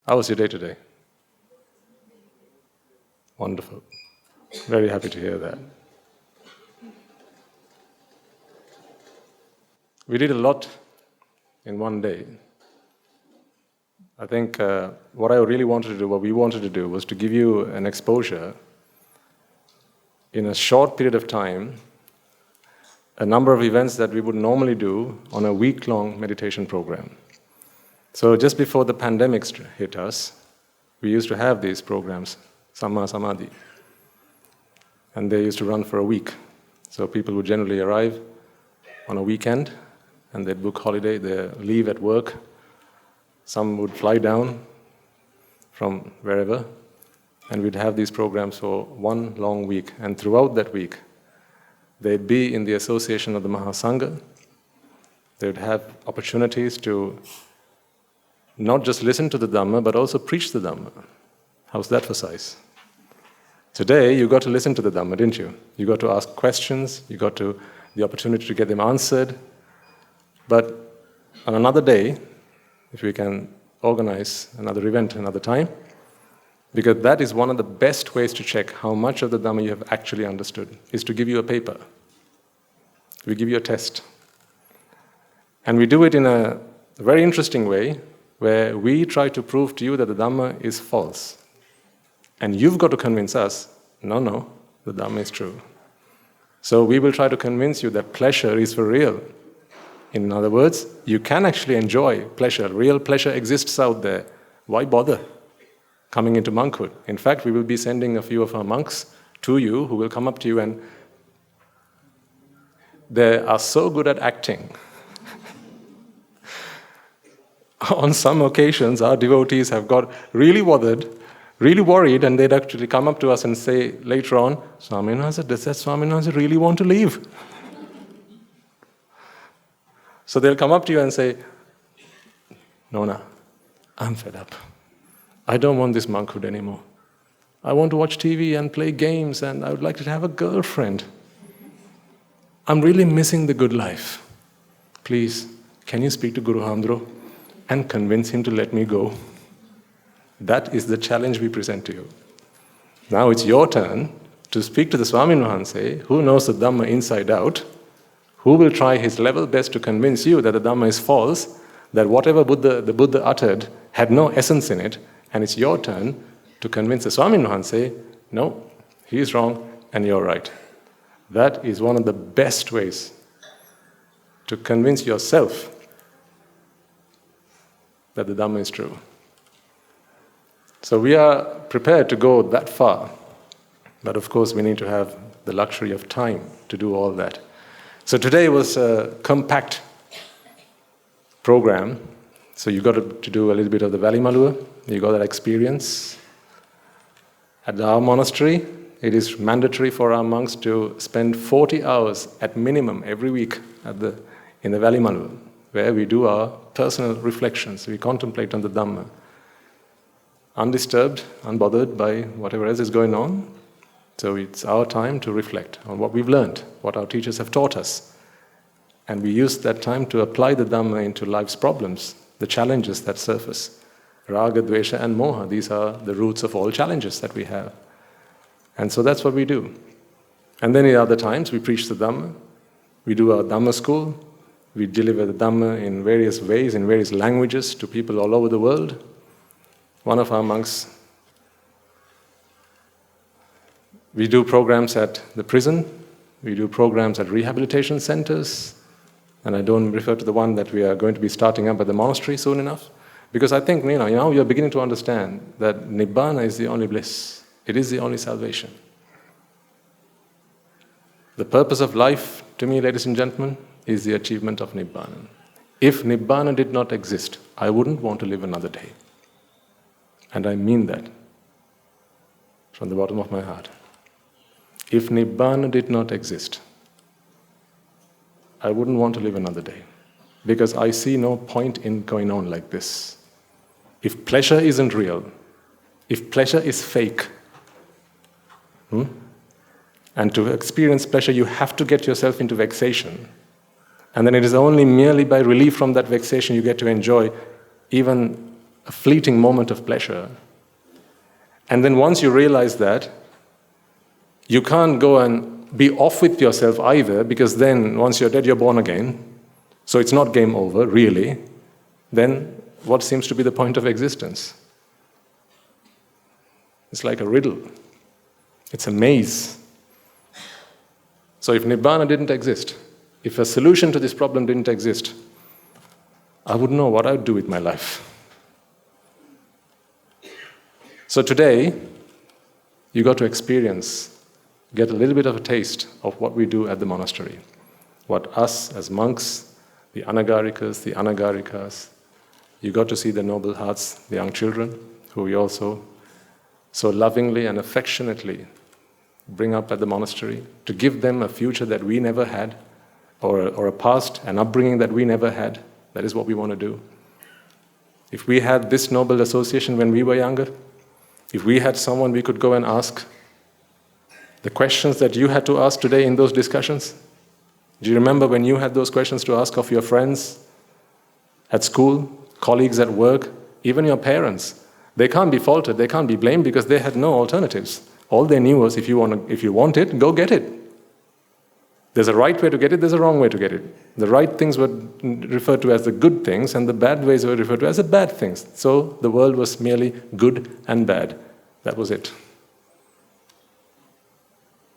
How was your day today? Wonderful. Very happy to hear that. We did a lot in one day. I think what we wanted to do was to give you an exposure in a short period of time, a number of events that we would normally do on a week-long meditation program. So just before the pandemic hit us, we used to have these programs, Samma Samadhi, and they used to run for a week. So people would generally arrive on a weekend, and they'd book holiday, they leave at work. Some would fly down from wherever, and we'd have these programs for one long week. And throughout that week, they'd be in the association of the Mahasangha. They'd have opportunities to not just listen to the Dhamma, but also preach the Dhamma. How's that for size? Today, you got to listen to the Dhamma, didn't you? You got to ask questions, you got to the opportunity to get them answered. But on another day, if we can organize another event another time, because that is one of the best ways to check how much of the Dhamma you have actually understood, is to give you a paper. We give you a test. And we do it in a very interesting way, where we try to prove to you that the Dhamma is false. And you've got to convince us, no, the Dhamma is true. So we will try to convince you that pleasure is for real. In other words, you can actually enjoy pleasure. Real pleasure exists out there. Why bother coming into monkhood? In fact, we will be sending a few of our monks to you who will come up to you, and they are so good at acting. On some occasions, our devotees have got really worried, and they'd actually come up to us and say later on, Swaminatha, does that Swaminatha really want to leave? So they'll come up to you and say, Nona, I'm fed up. I don't want this monkhood anymore. I want to watch TV and play games, and I would like to have a girlfriend. I'm really missing the good life. Please, can you speak to Guru Hamdro and convince him to let me go? That is the challenge we present to you. Now it's your turn to speak to the Swaminatha, who knows the Dhamma inside out, who will try his level best to convince you that the Dhamma is false, that whatever the Buddha uttered had no essence in it, and it's your turn to convince the Swaminatha, no, he is wrong and you're right. That is one of the best ways to convince yourself that the Dhamma is true. So we are prepared to go that far, but of course we need to have the luxury of time to do all that. So today was a compact program. So you got to do a little bit of the Valley Malua, you got that experience. At our monastery, it is mandatory for our monks to spend 40 hours at minimum every week in the Valley Malua, where we do our personal reflections, we contemplate on the Dhamma, undisturbed, unbothered by whatever else is going on. So it's our time to reflect on what we've learned, what our teachers have taught us. And we use that time to apply the Dhamma into life's problems, the challenges that surface. Raga, Dvesha and Moha, these are the roots of all challenges that we have. And so that's what we do. And then in other times we preach the Dhamma, we do our Dhamma school, we deliver the Dhamma in various ways, in various languages to people all over the world. One of our monks, we do programs at the prison, we do programs at rehabilitation centers, and I don't refer to the one that we are going to be starting up at the monastery soon enough, because I think now you're beginning to understand that Nibbana is the only bliss, it is the only salvation. The purpose of life, to me, ladies and gentlemen, is the achievement of Nibbana. If Nibbana did not exist, I wouldn't want to live another day. And I mean that from the bottom of my heart. If Nibbana did not exist, I wouldn't want to live another day, because I see no point in going on like this. If pleasure isn't real, if pleasure is fake, and to experience pleasure you have to get yourself into vexation, and then it is only merely by relief from that vexation you get to enjoy even a fleeting moment of pleasure. And then once you realize that, you can't go and be off with yourself either, because then once you're dead, you're born again. So it's not game over, really. Then what seems to be the point of existence? It's like a riddle. It's a maze. So if Nibbana didn't exist, if a solution to this problem didn't exist, I wouldn't know what I'd do with my life. So today, you got to experience, get a little bit of a taste of what we do at the monastery. What us as monks, the anagarikas, the anagarikas, you got to see the noble hearts, the young children, who we also so lovingly and affectionately bring up at the monastery, to give them a future that we never had, or a past, an upbringing that we never had. That is what we want to do. If we had this noble association when we were younger, if we had someone we could go and ask the questions that you had to ask today in those discussions, do you remember when you had those questions to ask of your friends at school, colleagues at work, even your parents? They can't be faulted, they can't be blamed, because they had no alternatives. All they knew was if you want it, go get it. There's a right way to get it, there's a wrong way to get it. The right things were referred to as the good things, and the bad ways were referred to as the bad things. So the world was merely good and bad. That was it.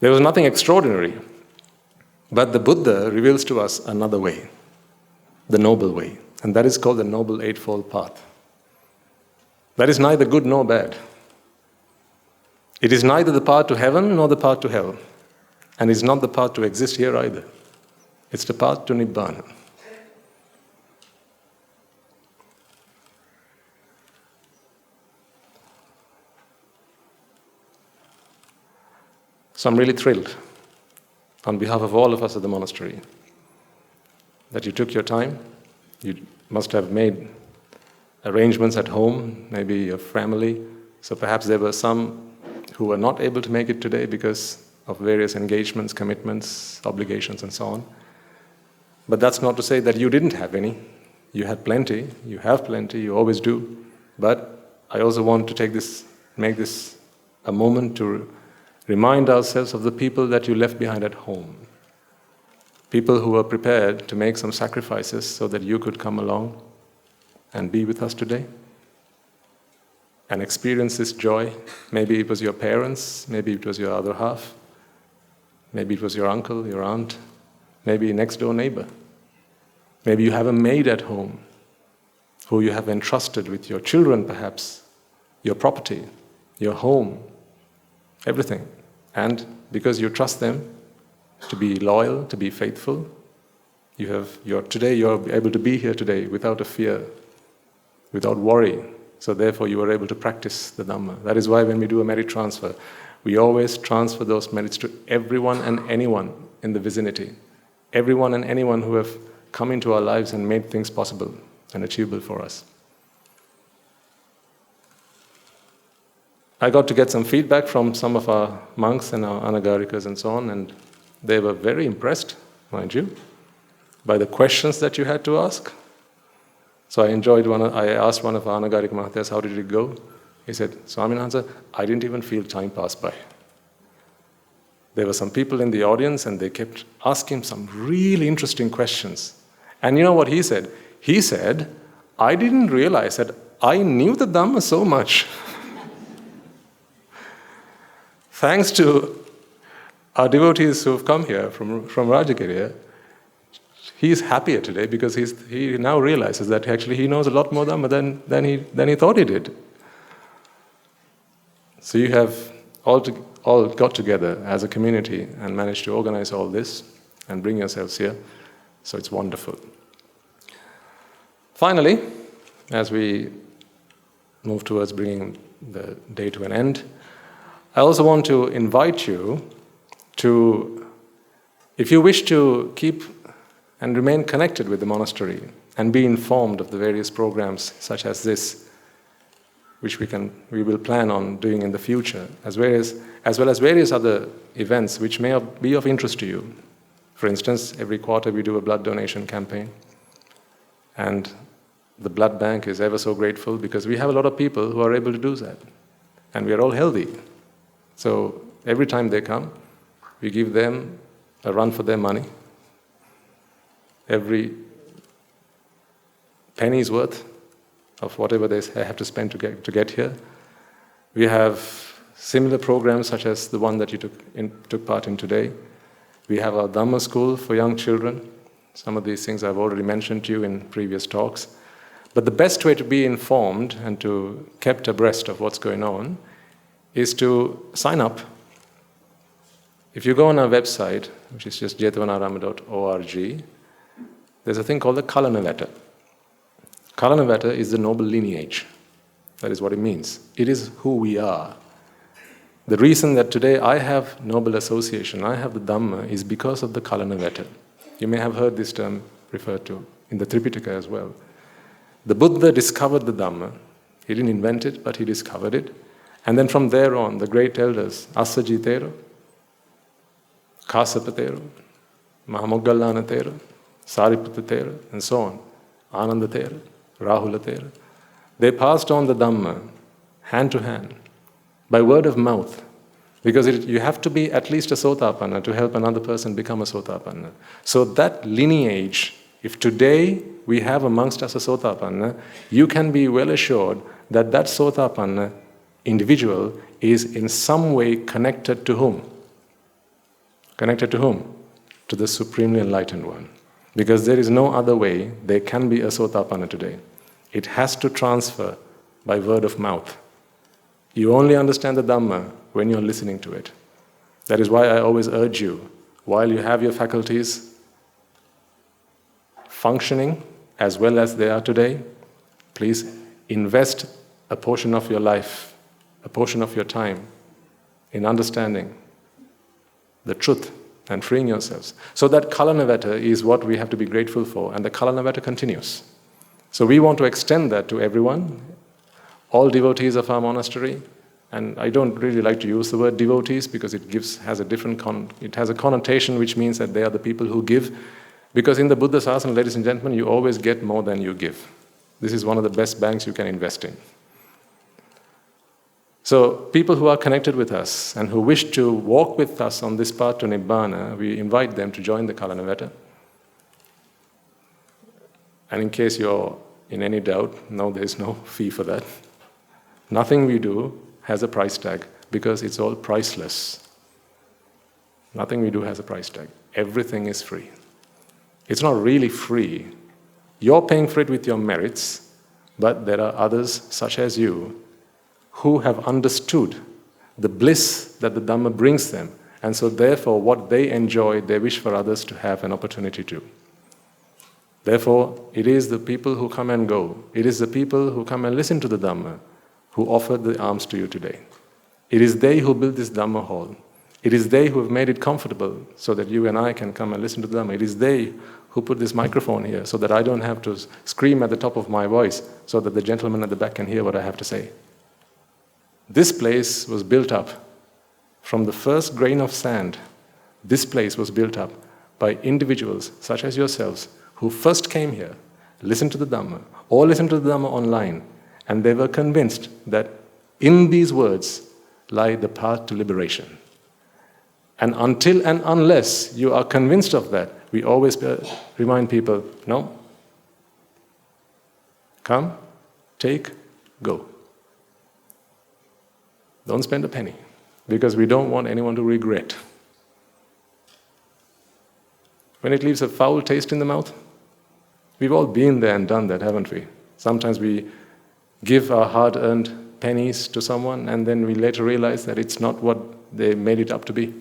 There was nothing extraordinary. But the Buddha reveals to us another way, the noble way, and that is called the Noble Eightfold Path. That is neither good nor bad. It is neither the path to heaven nor the path to hell, and it's not the path to exist here either. It's the path to Nibbana. So I'm really thrilled, on behalf of all of us at the monastery, that you took your time. You must have made arrangements at home, maybe your family. So perhaps there were some who were not able to make it today because of various engagements, commitments, obligations, and so on. But that's not to say that you didn't have any. You had plenty, you have plenty, you always do. But I also want to make this a moment to remind ourselves of the people that you left behind at home. People who were prepared to make some sacrifices so that you could come along and be with us today and experience this joy. Maybe it was your parents, maybe it was your other half, maybe it was your uncle, your aunt, maybe next door neighbor. Maybe you have a maid at home who you have entrusted with your children perhaps, your property, your home, everything. And because you trust them to be loyal, to be faithful, you're able to be here today without a fear, without worry. So therefore you are able to practice the Dhamma. That is why when we do a merit transfer, we always transfer those merits to everyone and anyone in the vicinity. Everyone and anyone who have come into our lives and made things possible and achievable for us. I got to get some feedback from some of our monks and our anagarikas and so on, and they were very impressed, mind you, by the questions that you had to ask. So I asked one of our anagarika mahathas, how did it go? He said, Swaminatha, I didn't even feel time pass by. There were some people in the audience and they kept asking some really interesting questions. And you know what he said? He said, I didn't realize that I knew the Dhamma so much. Thanks to our devotees who have come here from Rajagiriya, he is happier today because he now realizes that actually he knows a lot more Dhamma than he thought he did. So you have all got together as a community and managed to organize all this and bring yourselves here. So it's wonderful. Finally, as we move towards bringing the day to an end, I also want to invite you to, if you wish to keep and remain connected with the monastery and be informed of the various programs such as this, which we will plan on doing in the future, as well as various other events which may be of interest to you. For instance, every quarter we do a blood donation campaign, and The blood bank is ever so grateful because we have a lot of people who are able to do that. And we are all healthy. So every time they come, we give them a run for their money. Every penny's worth of whatever they have to spend to get here. We have similar programs such as the one that you took part in today. We have our Dhamma school for young children. Some of these things I've already mentioned to you in previous talks. But the best way to be informed and to kept abreast of what's going on is to sign up. If you go on our website, which is just jethavanarama.org, there's a thing called the Kalanavata. Kalanavata is the noble lineage. That is what it means. It is who we are. The reason that today I have noble association, I have the Dhamma, is because of the Kalanavata. You may have heard this term referred to in the Tripitaka as well. The Buddha discovered the Dhamma. He didn't invent it, but he discovered it. And then from there on, the great elders, Assajitero, Kasapatero, Mahamoggallana-tero, Sariputta-tero, and so on, Ananda-tero, Rahula-tero, they passed on the Dhamma hand to hand, by word of mouth. Because you have to be at least a Sotapanna to help another person become a Sotapanna. So that lineage, if today we have amongst us a Sotapanna, you can be well assured that that Sotapanna individual is in some way connected to whom? Connected to whom? To the Supremely Enlightened One. Because there is no other way there can be a Sotapanna today. It has to transfer by word of mouth. You only understand the Dhamma when you're listening to it. That is why I always urge you, while you have your faculties functioning as well as they are today, please invest a portion of your life, a portion of your time in understanding the truth and freeing yourselves. So that Kalanavata is what we have to be grateful for, and the Kalanavata continues. So we want to extend that to everyone, all devotees of our monastery. And I don't really like to use the word devotees because it has a connotation which means that they are the people who give. Because in the Buddha Sasana, ladies and gentlemen, you always get more than you give. This is one of the best banks you can invest in. So people who are connected with us and who wish to walk with us on this path to Nibbana, we invite them to join the Kalanavata. And in case you're in any doubt, no, there is no fee for that. Nothing we do has a price tag because it's all priceless. Nothing we do has a price tag. Everything is free. It's not really free. You're paying for it with your merits, but there are others, such as you, who have understood the bliss that the Dhamma brings them, and so therefore what they enjoy, they wish for others to have an opportunity to. Therefore, it is the people who come and go, it is the people who come and listen to the Dhamma, who offered the alms to you today. It is they who built this Dhamma hall. It is they who have made it comfortable so that you and I can come and listen to the Dhamma. It is they who put this microphone here so that I don't have to scream at the top of my voice so that the gentleman at the back can hear what I have to say. This place was built up from the first grain of sand. This place was built up by individuals such as yourselves who first came here, listened to the Dhamma, or listened to the Dhamma online, and they were convinced that in these words lie the path to liberation. And until and unless you are convinced of that, we always remind people, no, come, take, go. Don't spend a penny, because we don't want anyone to regret. When it leaves a foul taste in the mouth, we've all been there and done that, haven't we? Sometimes we give our hard-earned pennies to someone and then we later realize that it's not what they made it up to be.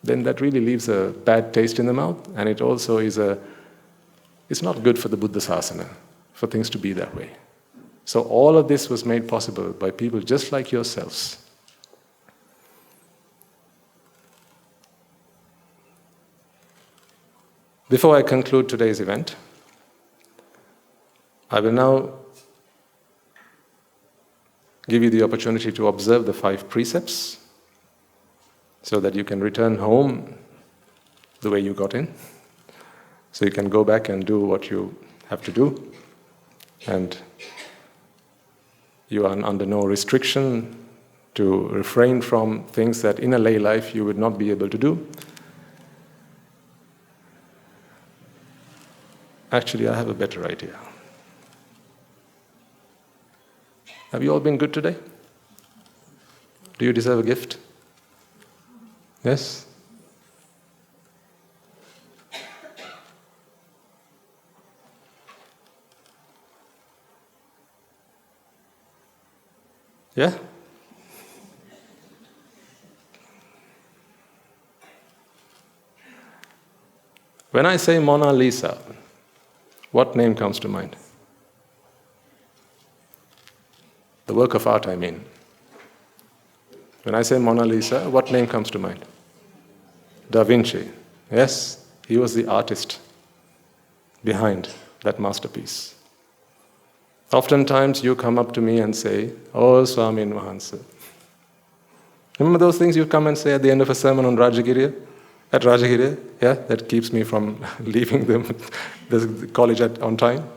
Then that really leaves a bad taste in the mouth, and it also it's not good for the Buddha Sasana, for things to be that way. So all of this was made possible by people just like yourselves. Before I conclude today's event, I will now give you the opportunity to observe the 5 precepts so that you can return home the way you got in. So you can go back and do what you have to do. and you are under no restriction to refrain from things that in a lay life you would not be able to do. Actually, I have a better idea. Have you all been good today? Do you deserve a gift? Yes? Yeah? When I say Mona Lisa, what name comes to mind? The work of art, I mean. When I say Mona Lisa, what name comes to mind? Da Vinci. Yes, he was the artist behind that masterpiece. Oftentimes you come up to me and say, "Oh, Swami Mahansa." Remember those things you come and say at the end of a sermon on Rajagiriya? At Rajagiriya? Yeah, that keeps me from leaving the college on time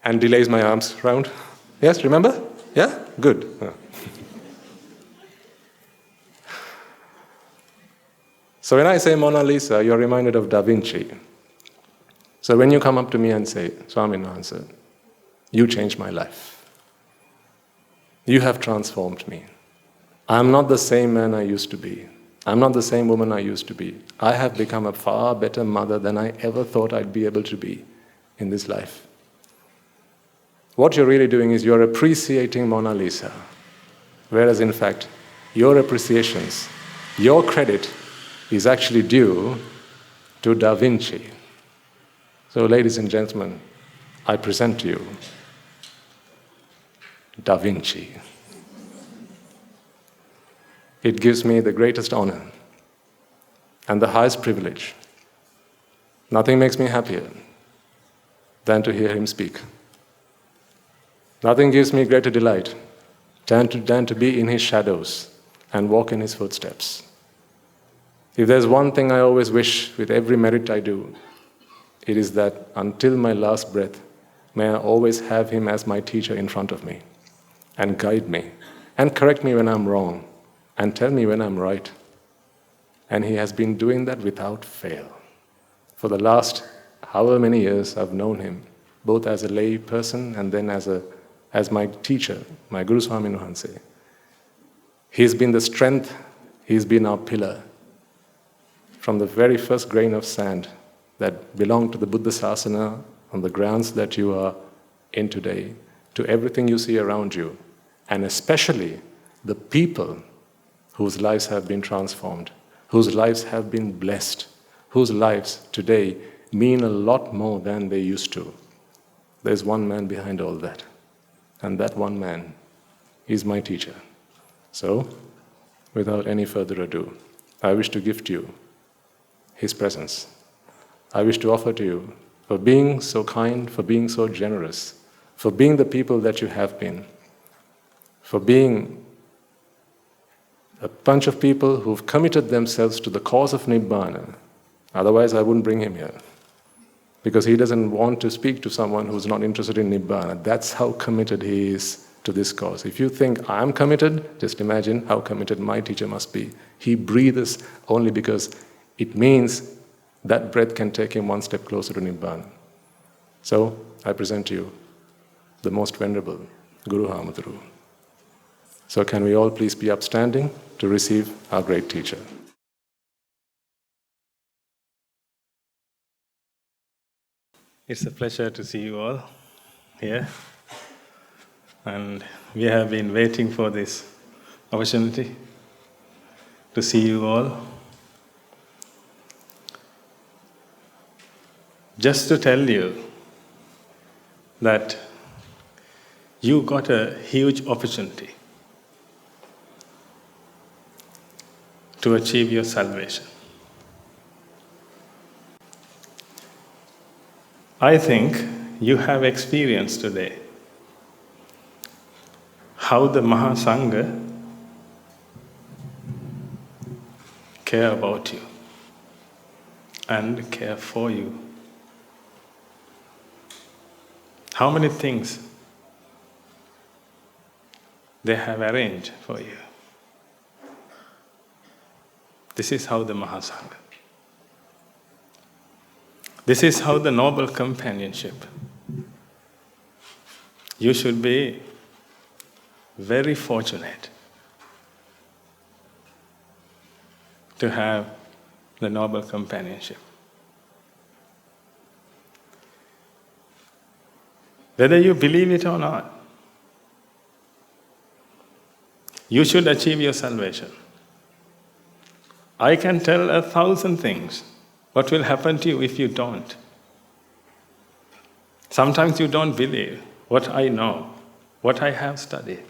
and delays my arms round. Yes, remember? Yeah? Good. So when I say Mona Lisa, you're reminded of Da Vinci. So when you come up to me and say, "Swami Mahansa, you changed my life. You have transformed me. I'm not the same man I used to be. I'm not the same woman I used to be. I have become a far better mother than I ever thought I'd be able to be in this life." What you're really doing is you're appreciating Mona Lisa, whereas in fact, your appreciations, your credit is actually due to Da Vinci. So ladies and gentlemen, I present to you Da Vinci. It gives me the greatest honor and the highest privilege. Nothing makes me happier than to hear him speak. Nothing gives me greater delight than to be in his shadows and walk in his footsteps. If there's one thing I always wish with every merit I do, it is that until my last breath, may I always have him as my teacher in front of me and guide me and correct me when I'm wrong and tell me when I'm right. And he has been doing that without fail. For the last however many years I've known him, both as a lay person and then as my teacher, my Guru Swami Nuhanse. He's been the strength, he's been our pillar. From the very first grain of sand that belonged to the Buddha Sasana on the grounds that you are in today, to everything you see around you, and especially the people whose lives have been transformed, whose lives have been blessed, whose lives today mean a lot more than they used to. There's one man behind all that, and that one man is my teacher. So, without any further ado, I wish to gift you his presence. I wish to offer to you for being so kind, for being so generous, for being the people that you have been, for being a bunch of people who've committed themselves to the cause of Nibbana. Otherwise, I wouldn't bring him here. Because he doesn't want to speak to someone who's not interested in Nibbana. That's how committed he is to this cause. If you think I'm committed, just imagine how committed my teacher must be. He breathes only because it means that breath can take him one step closer to Nibbana. So, I present to you the most venerable Guru Hamaduru. So can we all please be upstanding to receive our great teacher. It's a pleasure to see you all here. And we have been waiting for this opportunity to see you all. Just to tell you that you got a huge opportunity to achieve your salvation. I think you have experienced today how the Mahasangha care about you and care for you. How many things they have arranged for you. This is how the Mahasangha. This is how the noble companionship. You should be very fortunate to have the noble companionship. Whether you believe it or not, you should achieve your salvation. I can tell 1,000 things. What will happen to you if you don't? Sometimes you don't believe what I know, what I have studied.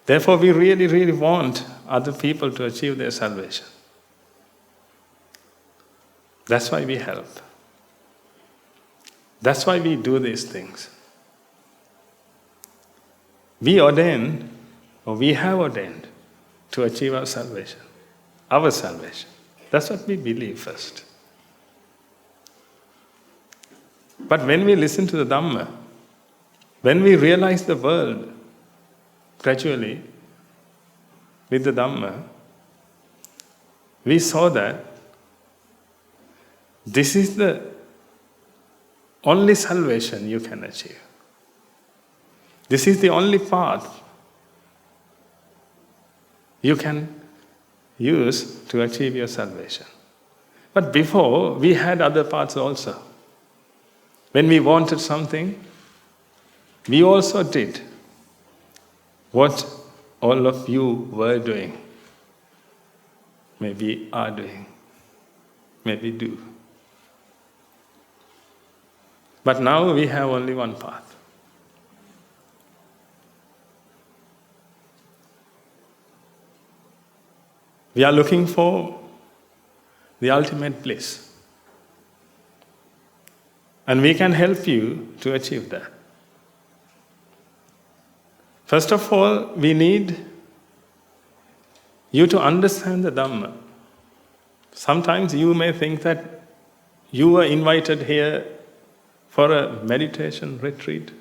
Therefore, we really, really want other people to achieve their salvation. That's why we help. That's why we do these things. We ordain, or we have ordained, to achieve our salvation. Our salvation. That's what we believe first. But when we listen to the Dhamma, when we realize the world gradually with the Dhamma, we saw that this is the only salvation you can achieve. This is the only path you can use to achieve your salvation. But before, we had other paths also. When we wanted something, we also did what all of you were doing, maybe are doing, maybe do. But now we have only one path. We are looking for the ultimate bliss. And we can help you to achieve that. First of all, we need you to understand the Dhamma. Sometimes you may think that you were invited here for a meditation retreat,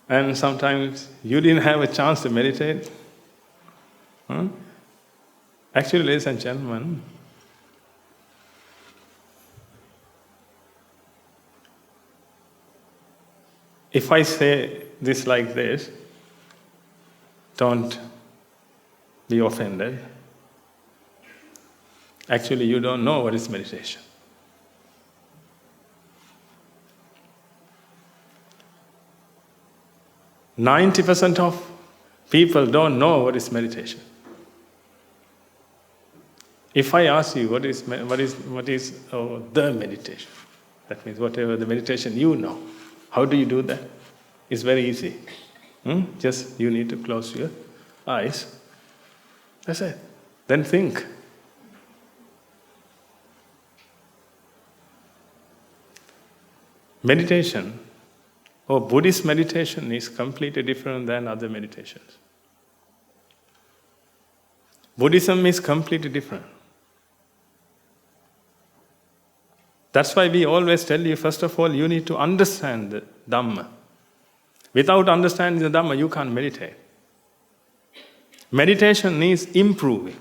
and sometimes you didn't have a chance to meditate. Actually, ladies and gentlemen, if I say this like this, don't be offended. Actually, you don't know what is meditation. %90 of people don't know what is meditation. If I ask you what is the meditation, that means whatever the meditation you know, how do you do that? It's very easy. Just you need to close your eyes. That's it. Then think. Meditation, or Buddhist meditation, is completely different than other meditations. Buddhism is completely different. That's why we always tell you, first of all, you need to understand the Dhamma. Without understanding the Dhamma, you can't meditate. Meditation needs improving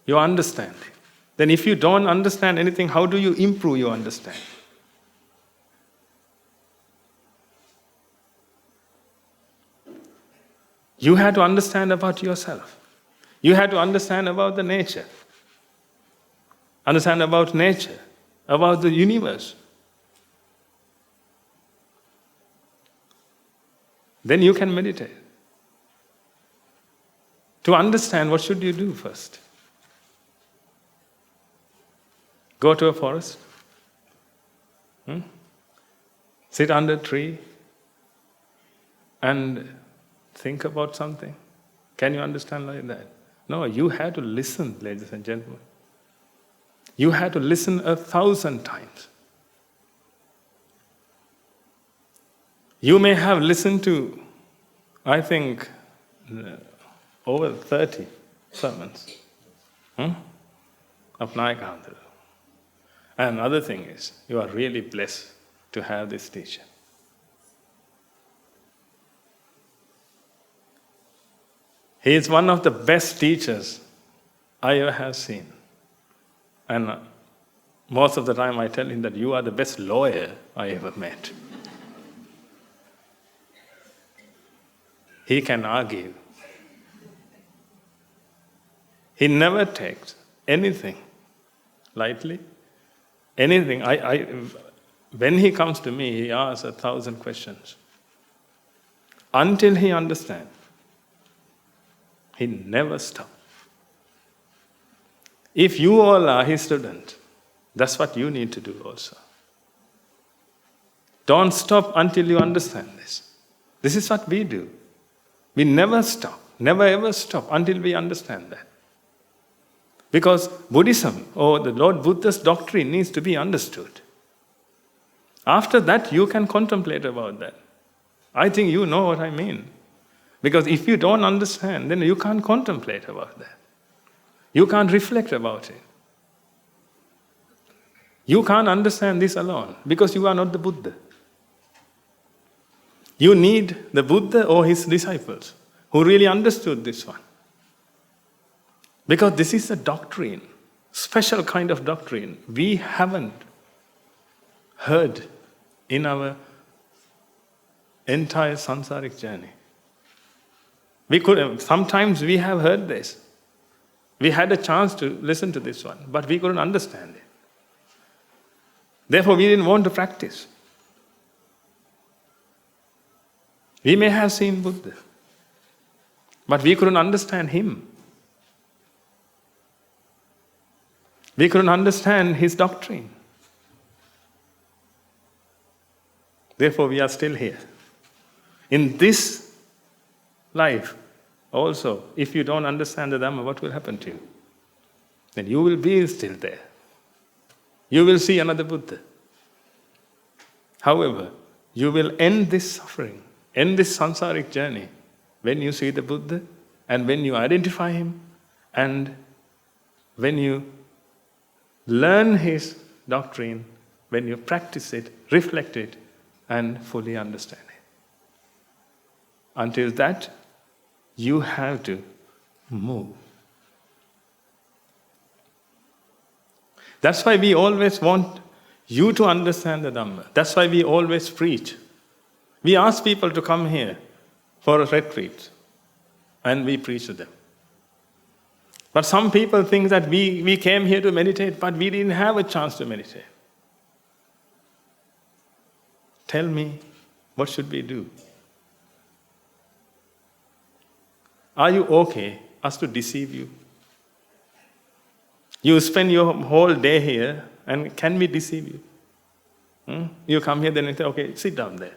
your understanding. Then if you don't understand anything, how do you improve your understanding? You have to understand about yourself. You have to understand about the nature. Understand about nature, about the universe. Then you can meditate. To understand, what should you do first? Go to a forest. Sit under a tree and think about something. Can you understand like that? No, you have to listen, ladies and gentlemen. You have to listen 1,000 times. You may have listened to, I think, over 30 sermons of Nayakantara. And another thing is, you are really blessed to have this teacher. He is one of the best teachers I ever have seen. And most of the time I tell him that you are the best lawyer I ever met. He can argue. He never takes anything lightly. Anything. When he comes to me, he asks 1,000 questions. Until he understands. He never stops. If you all are his student, that's what you need to do also. Don't stop until you understand this. This is what we do. We never stop, never ever stop until we understand that. Because Buddhism, or the Lord Buddha's doctrine, needs to be understood. After that, you can contemplate about that. I think you know what I mean. Because if you don't understand, then you can't contemplate about that. You can't reflect about it. You can't understand this alone, because you are not the Buddha. You need the Buddha or his disciples who really understood this one. Because this is a doctrine, special kind of doctrine we haven't heard in our entire samsaric journey. Sometimes we have heard this. We had a chance to listen to this one, but we couldn't understand it. Therefore, we didn't want to practice. We may have seen Buddha, but we couldn't understand him. We couldn't understand his doctrine. Therefore, we are still here. In this life, also, if you don't understand the Dhamma, what will happen to you? Then you will be still there. You will see another Buddha. However, you will end this suffering, end this samsaric journey, when you see the Buddha, and when you identify him, and when you learn his doctrine, when you practice it, reflect it, and fully understand it. Until that, you have to move. That's why we always want you to understand the Dhamma. That's why we always preach. We ask people to come here for a retreat, and we preach to them. But some people think that we came here to meditate, but we didn't have a chance to meditate. Tell me, what should we do? Are you okay us to deceive you? You spend your whole day here, and can we deceive you? You come here, then you say, okay, sit down there.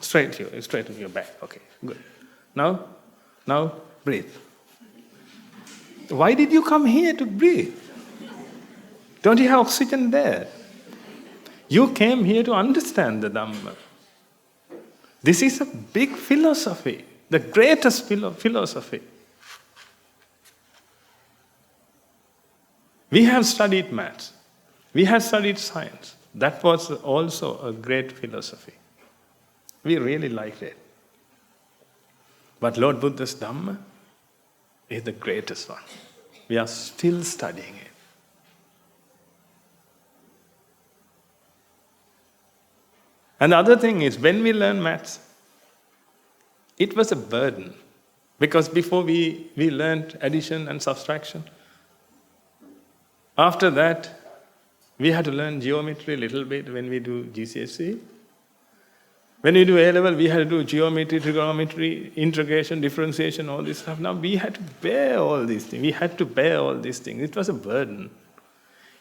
Straight to your back. Okay, good. Now breathe. Why did you come here to breathe? Don't you have oxygen there? You came here to understand the Dhamma. This is a big philosophy, the greatest philosophy. We have studied maths. We have studied science. That was also a great philosophy. We really liked it. But Lord Buddha's Dhamma is the greatest one. We are still studying it. And the other thing is, when we learn maths, it was a burden. Because before we learned addition and subtraction, after that, we had to learn geometry a little bit when we do GCSE. When we do A-level, we had to do geometry, trigonometry, integration, differentiation, all this stuff. Now we had to bear all these things. It was a burden.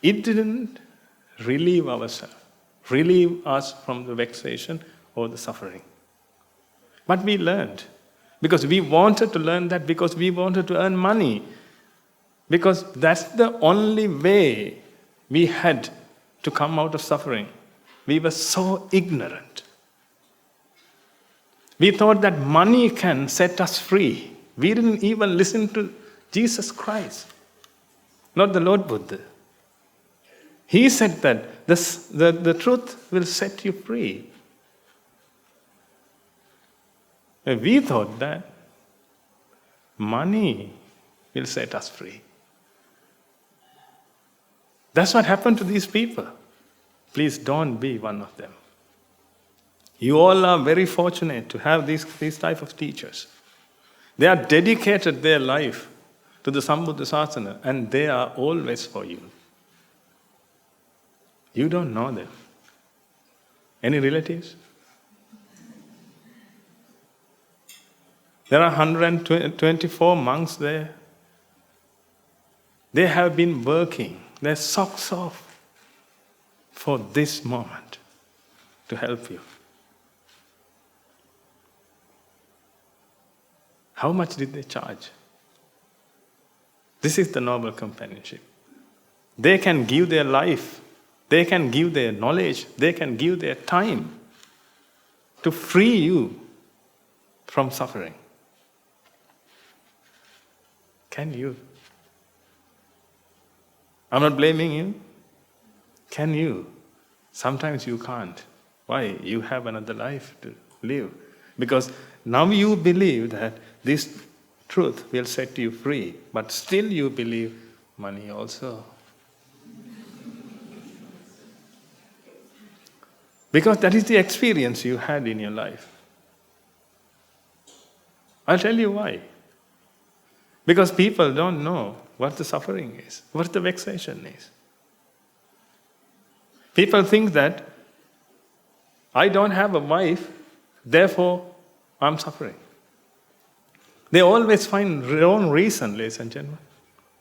It didn't relieve ourselves, relieve us from the vexation or the suffering. But we learned. Because we wanted to learn that, because we wanted to earn money. Because that's the only way we had to come out of suffering. We were so ignorant. We thought that money can set us free. We didn't even listen to Jesus Christ, not the Lord Buddha. He said that the truth will set you free. And we thought that money will set us free. That's what happened to these people. Please don't be one of them. You all are very fortunate to have these type of teachers. They are dedicated their life to the Sambuddhasasana, and they are always for you. You don't know them. Any relatives? There are 124 monks there. They have been working their socks off for this moment to help you. How much did they charge? This is the noble companionship. They can give their life, they can give their knowledge, they can give their time to free you from suffering. Can you? I'm not blaming you. Can you? Sometimes you can't. Why? You have another life to live. Because now you believe that this truth will set you free, but still you believe money also. Because that is the experience you had in your life. I'll tell you why. Because people don't know what the suffering is, what the vexation is. People think that I don't have a wife, therefore I'm suffering. They always find wrong reason, ladies and gentlemen.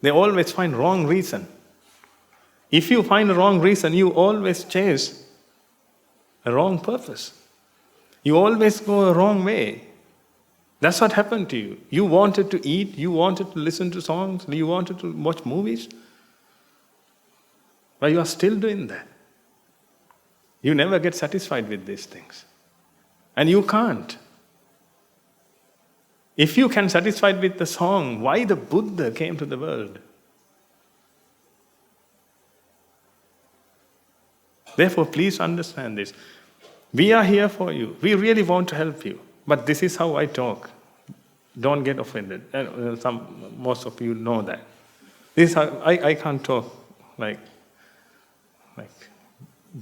They always find wrong reason. If you find a wrong reason, you always chase a wrong purpose. You always go a wrong way. That's what happened to you. You wanted to eat, you wanted to listen to songs, you wanted to watch movies. But you are still doing that. You never get satisfied with these things. And you can't. If you can satisfy with the song, why the Buddha came to the world? Therefore, please understand this. We are here for you. We really want to help you. But this is how I talk. Don't get offended. Most of you know that. This is how I can't talk like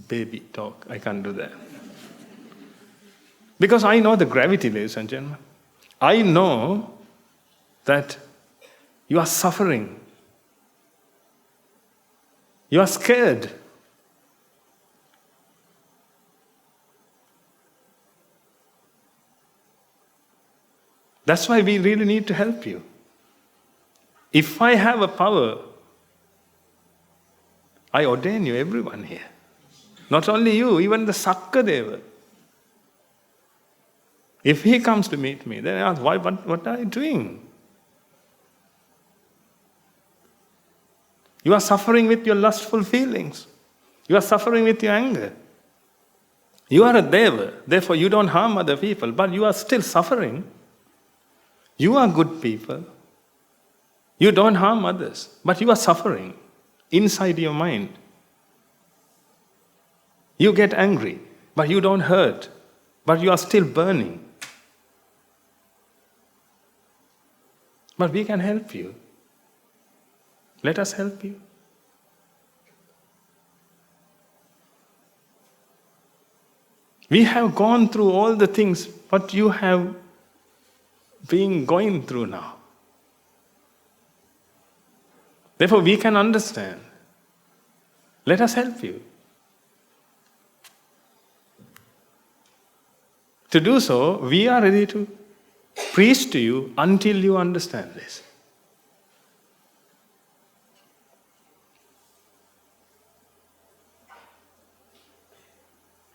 baby talk. I can't do that. Because I know the gravity, ladies and gentlemen. I know that you are suffering. You are scared. That's why we really need to help you. If I have a power, I ordain you, everyone here. Not only you, even the Sakkadeva. If he comes to meet me, then I ask, what are you doing? You are suffering with your lustful feelings. You are suffering with your anger. You are a Deva, therefore you don't harm other people, but you are still suffering. You are good people. You don't harm others, but you are suffering inside your mind. You get angry, but you don't hurt, but you are still burning. But we can help you. Let us help you. We have gone through all the things what you have been going through now. Therefore, we can understand. Let us help you. To do so, we are ready to preach to you until you understand this.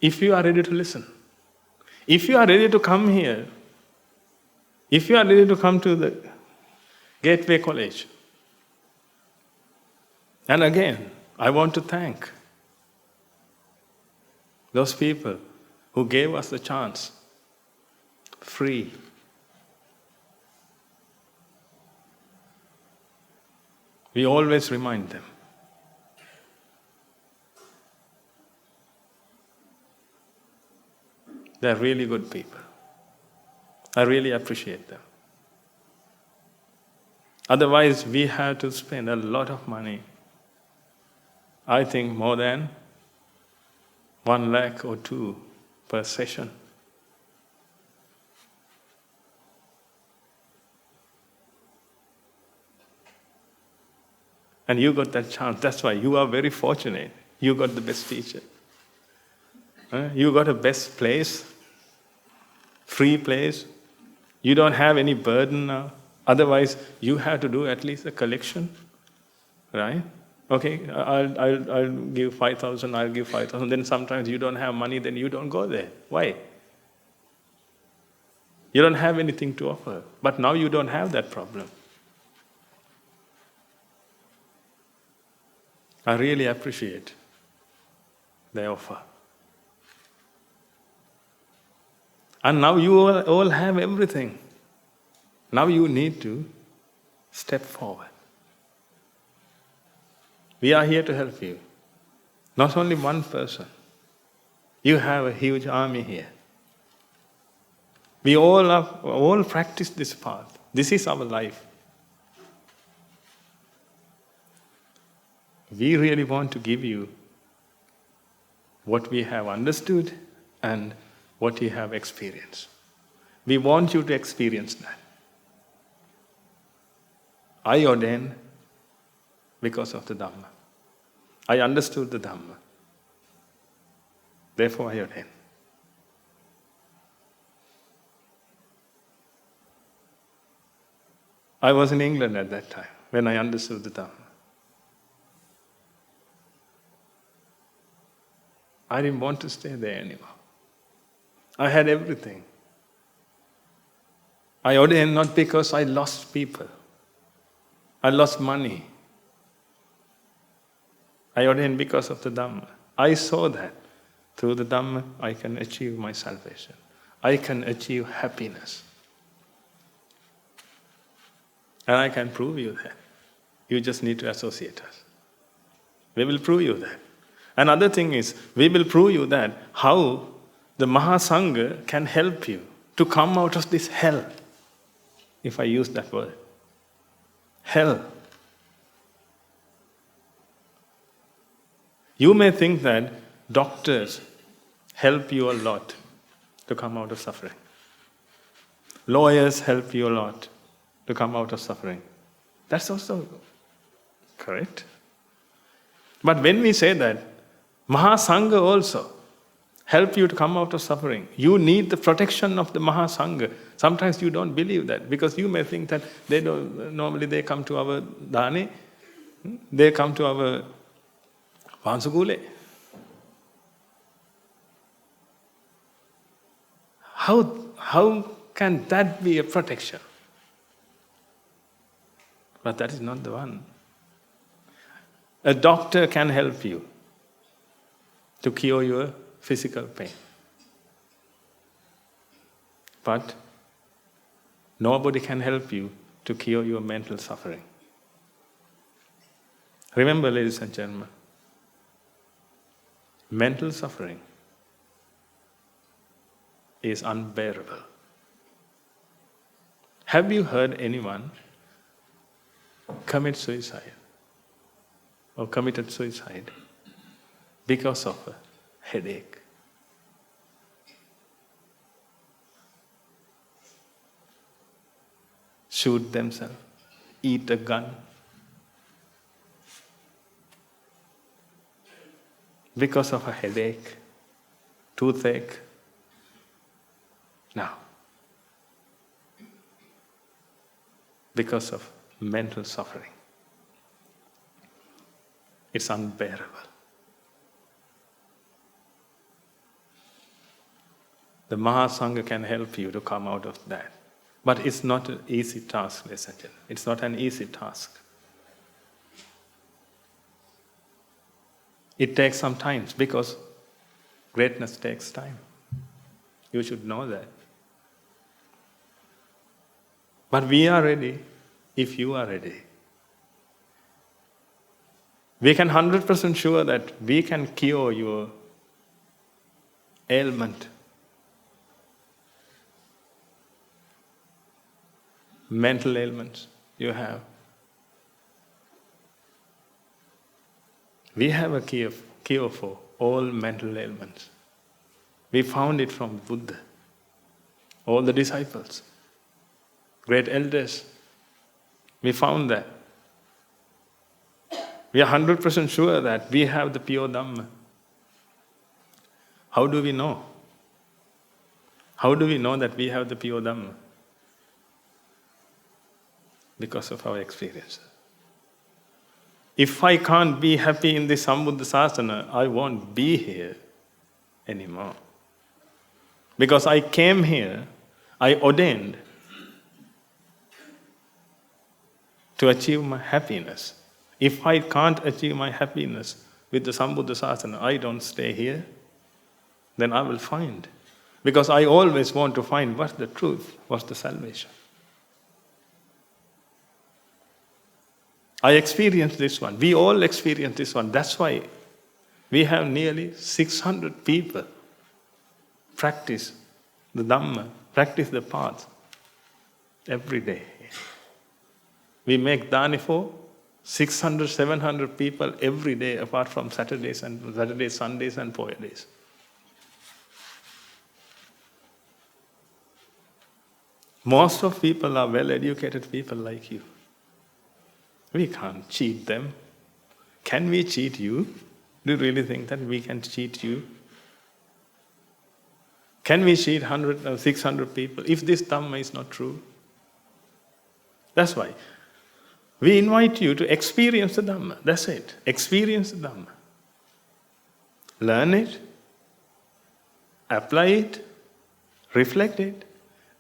If you are ready to listen, if you are ready to come here, if you are ready to come to the Gateway College, and again, I want to thank those people who gave us the chance, free. We always remind them. They're really good people. I really appreciate them. Otherwise, we have to spend a lot of money. I think more than 1 lakh or 2 per session. And you got that chance. That's why you are very fortunate. You got the best teacher. You got a best place, free place. You don't have any burden now. Otherwise, you have to do at least a collection, right? Okay, I'll give 5,000, I'll give 5,000. Then sometimes you don't have money, then you don't go there. Why? You don't have anything to offer. But now you don't have that problem. I really appreciate the offer. And now you all have everything. Now you need to step forward. We are here to help you. Not only one person. You have a huge army here. We all practice this path. This is our life. We really want to give you what we have understood and what we have experienced. We want you to experience that. I ordained because of the Dhamma. I understood the Dhamma. Therefore I ordained. I was in England at that time when I understood the Dhamma. I didn't want to stay there anymore. I had everything. I ordained not because I lost people. I lost money. I ordained because of the Dhamma. I saw that through the Dhamma I can achieve my salvation. I can achieve happiness. And I can prove you that. You just need to associate us. We will prove you that. Another thing is, we will prove you that how the Mahasangha can help you to come out of this hell, if I use that word. Hell. You may think that doctors help you a lot to come out of suffering. Lawyers help you a lot to come out of suffering. That's also correct. But when we say that, Mahasangha also help you to come out of suffering. You need the protection of the Mahasangha. Sometimes you don't believe that because you may think that normally they come to our dane, they come to our Vansukule. How can that be a protection? But that is not the one. A doctor can help you to cure your physical pain. But nobody can help you to cure your mental suffering. Remember, ladies and gentlemen, mental suffering is unbearable. Have you heard anyone commit suicide or committed suicide because of a headache? Shoot themselves, eat a gun, because of a headache, toothache? No. Because of mental suffering. It's unbearable. The Mahasangha can help you to come out of that. But it's not an easy task, ladies and gentlemen. It's not an easy task. It takes some time because greatness takes time. You should know that. But we are ready if you are ready. We can 100% sure that we can cure your ailment mental ailments you have. We have a cure for all mental ailments. We found it from Buddha, all the disciples, great elders. We found that. We are 100% sure that we have the pure Dhamma. How do we know? How do we know that we have the pure Dhamma? Because of our experience. If I can't be happy in this Sambuddha Sasana, I won't be here anymore. Because I came here, I ordained to achieve my happiness. If I can't achieve my happiness with the Sambuddha Sasana, I don't stay here, then I will find. Because I always want to find what's the truth, what's the salvation. I experienced this one. We all experienced this one. That's why we have nearly 600 people practice the Dhamma, practice the path every day. We make dani for 600, 700 people every day, apart from Saturdays, Sundays, and Poya days. Most of people are well-educated people like you. We can't cheat them. Can we cheat you? Do you really think that we can cheat you? Can we cheat 100 or 600 people if this Dhamma is not true? That's why we invite you to experience the Dhamma. That's it. Experience the Dhamma. Learn it, apply it, reflect it.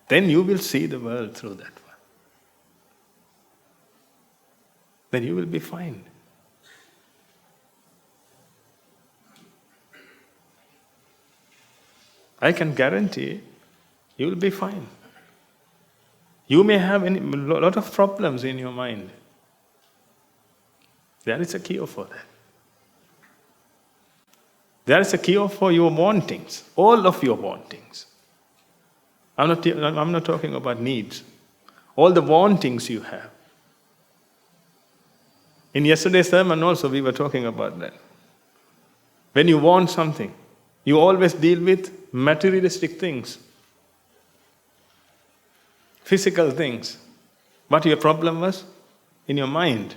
Then you will see the world through that one. Then you will be fine. I can guarantee you will be fine. You may have a lot of problems in your mind. There is a cure for that. There is a cure for your wantings, all of your wantings. I'm not talking about needs. All the wantings you have. In yesterday's sermon also we were talking about that. When you want something, you always deal with materialistic things, physical things. What your problem was? In your mind.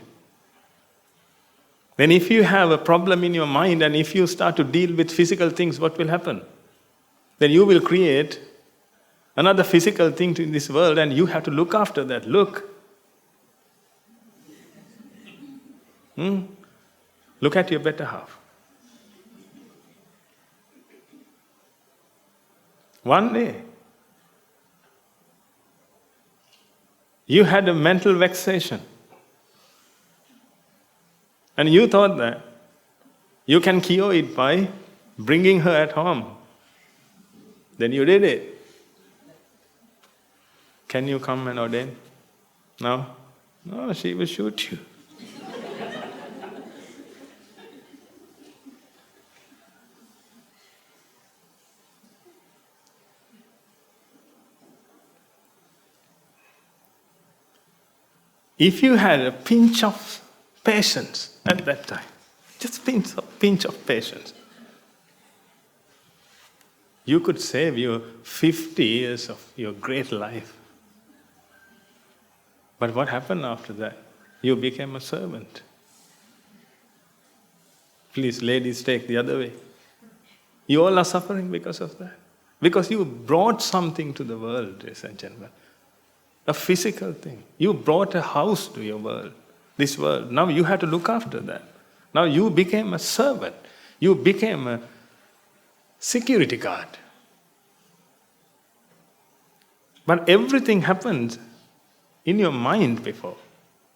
Then if you have a problem in your mind and if you start to deal with physical things, what will happen? Then you will create another physical thing in this world and you have to look after that. Look. Look at your better half. One day, you had a mental vexation. And you thought that you can cure it by bringing her at home. Then you did it. Can you come and ordain? No? No, she will shoot you. If you had a pinch of patience at that time, just pinch of patience, you could save you 50 years of your great life. But what happened after that? You became a servant. Please, ladies, take the other way. You all are suffering because of that. Because you brought something to the world, ladies and gentlemen. A physical thing. You brought a house to your world, this world. Now you have to look after that. Now you became a servant. You became a security guard. But everything happened in your mind before.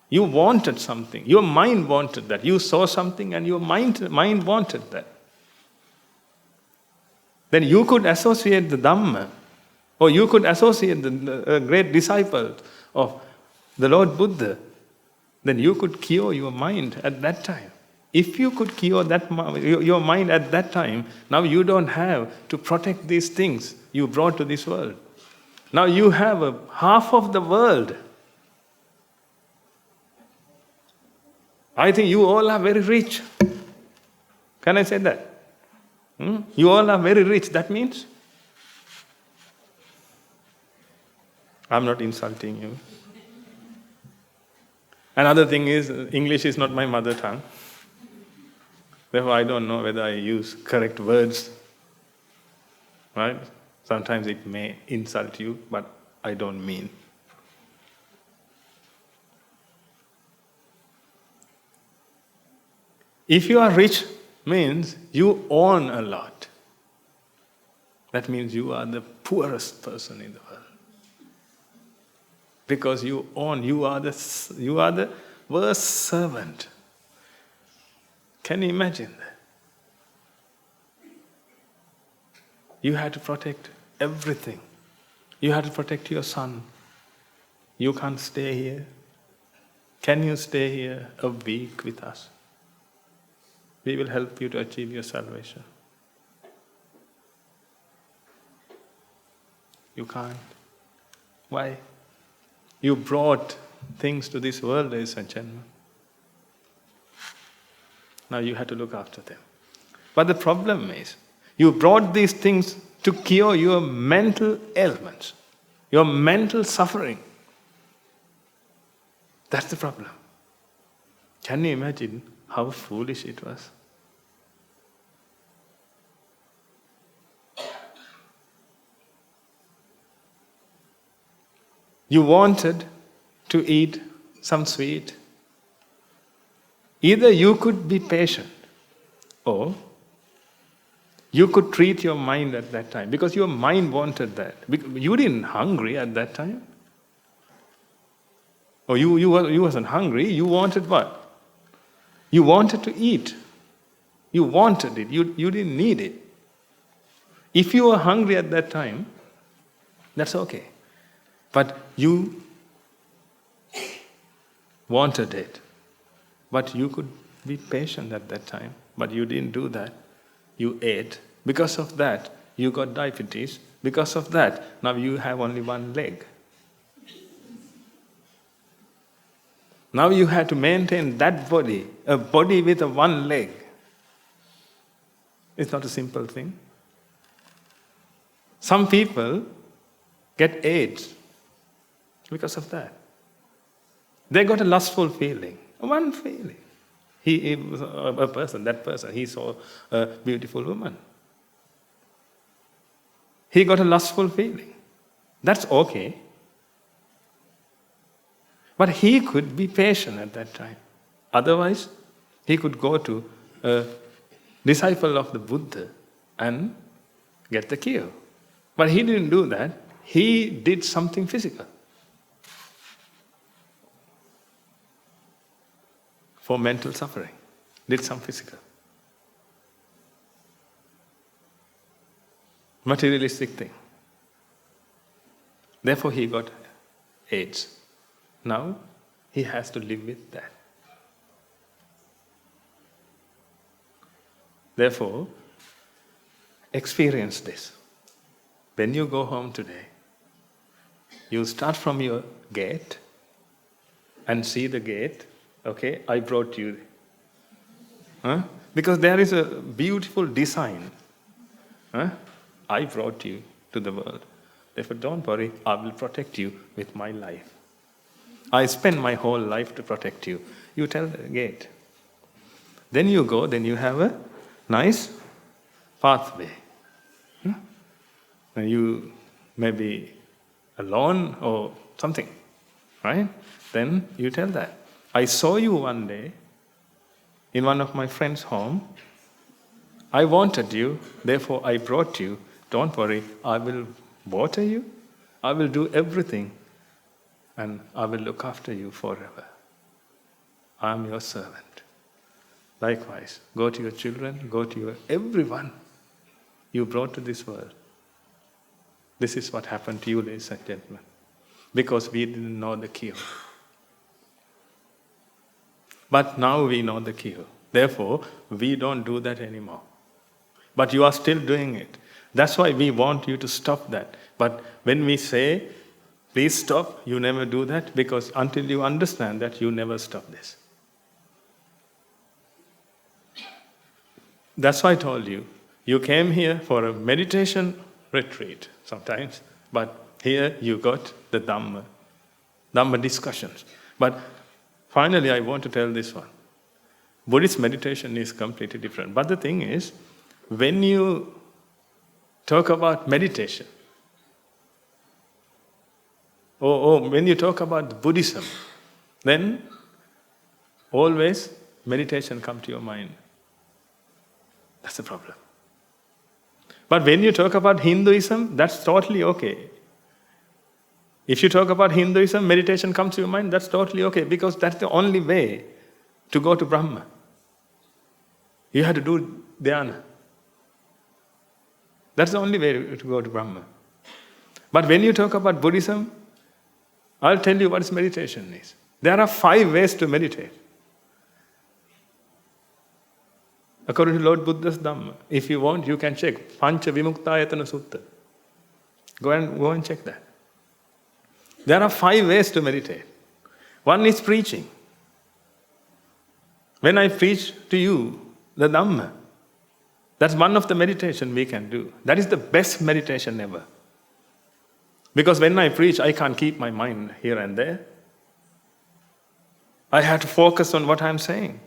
You wanted something. Your mind wanted that. You saw something and your mind wanted that. Then you could associate the Dhamma, or you could associate the great disciple of the Lord Buddha. Then you could cure your mind at that time. If you could cure your mind at that time, now you don't have to protect these things you brought to this world. Now you have half of the world I think you all are very rich. Can I say that? You all are very rich. That means I'm not insulting you. Another thing is, English is not my mother tongue. Therefore, I don't know whether I use correct words. Right? Sometimes it may insult you, but I don't mean. If you are rich, means you own a lot. That means you are the poorest person in the world. Because you own, you are the worst servant. Can you imagine that? You had to protect everything. You had to protect your son. You can't stay here. Can you stay here a week with us? We will help you to achieve your salvation. You can't. Why? You brought things to this world, ladies and gentlemen. Now you have to look after them. But the problem is, you brought these things to cure your mental ailments, your mental suffering. That's the problem. Can you imagine how foolish it was? You wanted to eat some sweet. Either you could be patient, or you could treat your mind at that time, because your mind wanted that. You didn't hungry at that time. Or you wasn't hungry, you wanted what? You wanted to eat. You wanted it, you didn't need it. If you were hungry at that time, that's okay. But you wanted it. But you could be patient at that time. But you didn't do that. You ate. Because of that, you got diabetes. Because of that, now you have only one leg. Now you have to maintain that body, a body with a one leg. It's not a simple thing. Some people get AIDS because of that. They got a lustful feeling, one feeling. He was a person, that person, he saw a beautiful woman. He got a lustful feeling. That's okay. But he could be patient at that time. Otherwise, he could go to a disciple of the Buddha and get the cure. But he didn't do that. He did something physical for mental suffering. Did some physical. Materialistic thing. Therefore he got AIDS. Now he has to live with that. Therefore, experience this. When you go home today, you start from your gate and see the gate. Okay, I brought you. Because there is a beautiful design. I brought you to the world. Therefore, don't worry, I will protect you with my life. I spend my whole life to protect you. You tell the gate. Then you go, then you have a nice pathway. And you may be alone or something, right? Then you tell that. I saw you one day in one of my friends' home. I wanted you, therefore I brought you. Don't worry, I will water you. I will do everything. And I will look after you forever. I am your servant. Likewise, go to your children, go to your everyone you brought to this world. This is what happened to you, ladies and gentlemen, because we didn't know the cure. But now we know the cure. Therefore, we don't do that anymore. But you are still doing it. That's why we want you to stop that. But when we say, please stop, you never do that, because until you understand that, you never stop this. That's why I told you, you came here for a meditation retreat sometimes, but here you got the Dhamma discussions. But finally, I want to tell this one. Buddhist meditation is completely different. But the thing is, when you talk about meditation, or when you talk about Buddhism, then always meditation comes to your mind. That's the problem. But when you talk about Hinduism, that's totally okay. If you talk about Hinduism, meditation comes to your mind, that's totally okay, because that's the only way to go to Brahma. You have to do dhyana. That's the only way to go to Brahma. But when you talk about Buddhism, I'll tell you what meditation is. There are 5 ways to meditate. According to Lord Buddha's Dhamma. If you want, you can check. Pancha Vimuktayatana Sutta. Go and check that. There are 5 ways to meditate. One is preaching. When I preach to you the Dhamma, that's one of the meditation we can do. That is the best meditation ever. Because when I preach, I can't keep my mind here and there. I have to focus on what I'm saying.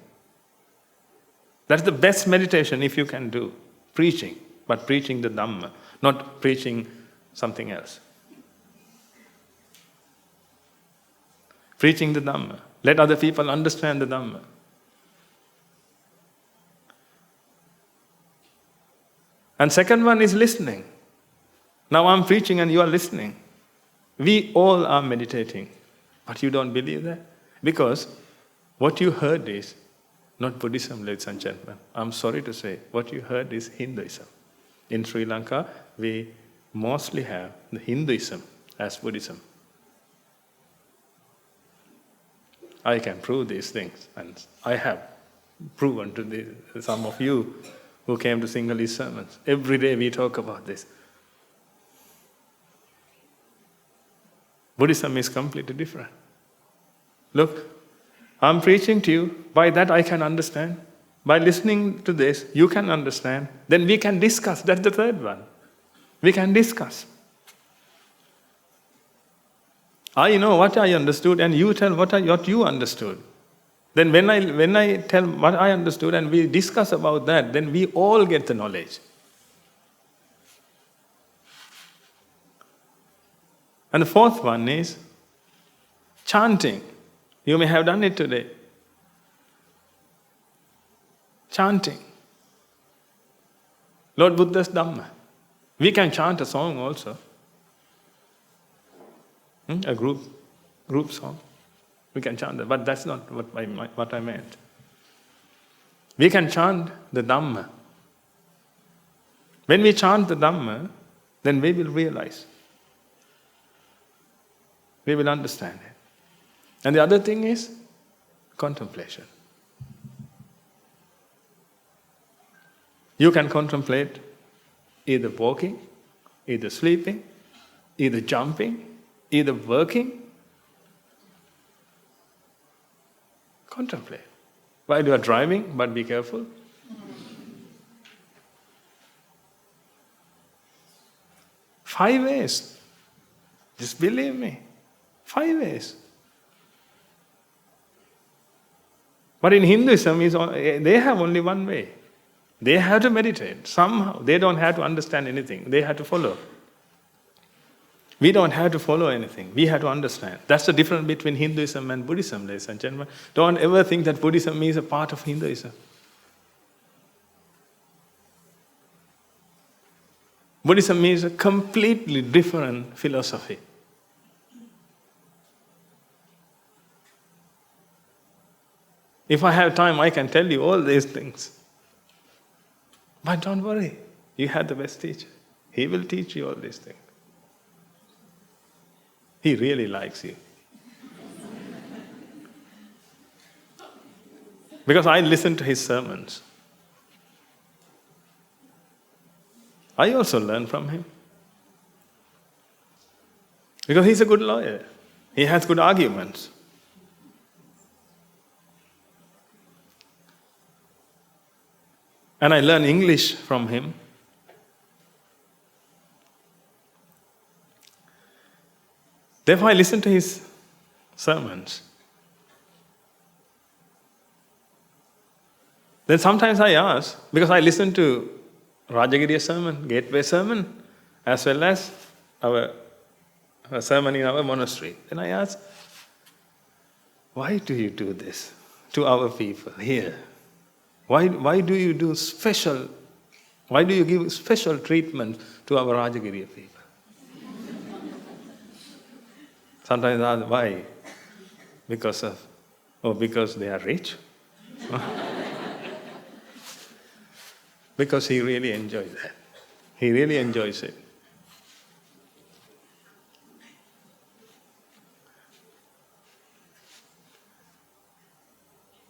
That's the best meditation if you can do. Preaching, but preaching the Dhamma, not preaching something else. Preaching the Dhamma. Let other people understand the Dhamma. And second one is listening. Now I'm preaching and you are listening. We all are meditating. But you don't believe that? Because what you heard is not Buddhism, ladies and gentlemen. I'm sorry to say, what you heard is Hinduism. In Sri Lanka, we mostly have the Hinduism as Buddhism. I can prove these things, and I have proven to some of you who came to Sinhalese sermons. Every day we talk about this. Buddhism is completely different. Look, I'm preaching to you, by that I can understand. By listening to this, you can understand. Then we can discuss. That's the third one. We can discuss. I know what I understood and you tell what you understood. Then when I tell what I understood and we discuss about that, then we all get the knowledge. And the fourth one is chanting. You may have done it today. Chanting. Lord Buddha's Dhamma. We can chant a song also. A group song. We can chant that, but that's not what I meant. We can chant the Dhamma. When we chant the Dhamma, then we will realize. We will understand it. And the other thing is contemplation. You can contemplate either walking, either sleeping, either jumping, either working. Contemplate. While you are driving, but be careful. Five ways. Just believe me. 5 ways. But in Hinduism, they have only one way. They have to meditate. Somehow, they don't have to understand anything. They have to follow. We don't have to follow anything. We have to understand. That's the difference between Hinduism and Buddhism, ladies and gentlemen. Don't ever think that Buddhism is a part of Hinduism. Buddhism is a completely different philosophy. If I have time, I can tell you all these things. But don't worry. You have the best teacher. He will teach you all these things. He really likes you. Because I listen to his sermons. I also learn from him. Because he's a good lawyer. He has good arguments. And I learn English from him. Therefore, I listen to his sermons. Then sometimes I ask, because I listen to Rajagiriya sermon, Gateway sermon, as well as our sermon in our monastery. Then I ask, why do you do this to our people here? Why do you do special? Why do you give special treatment to our Rajagiriya people? Sometimes I ask, why? Because they are rich? Because he really enjoys that. He really enjoys it.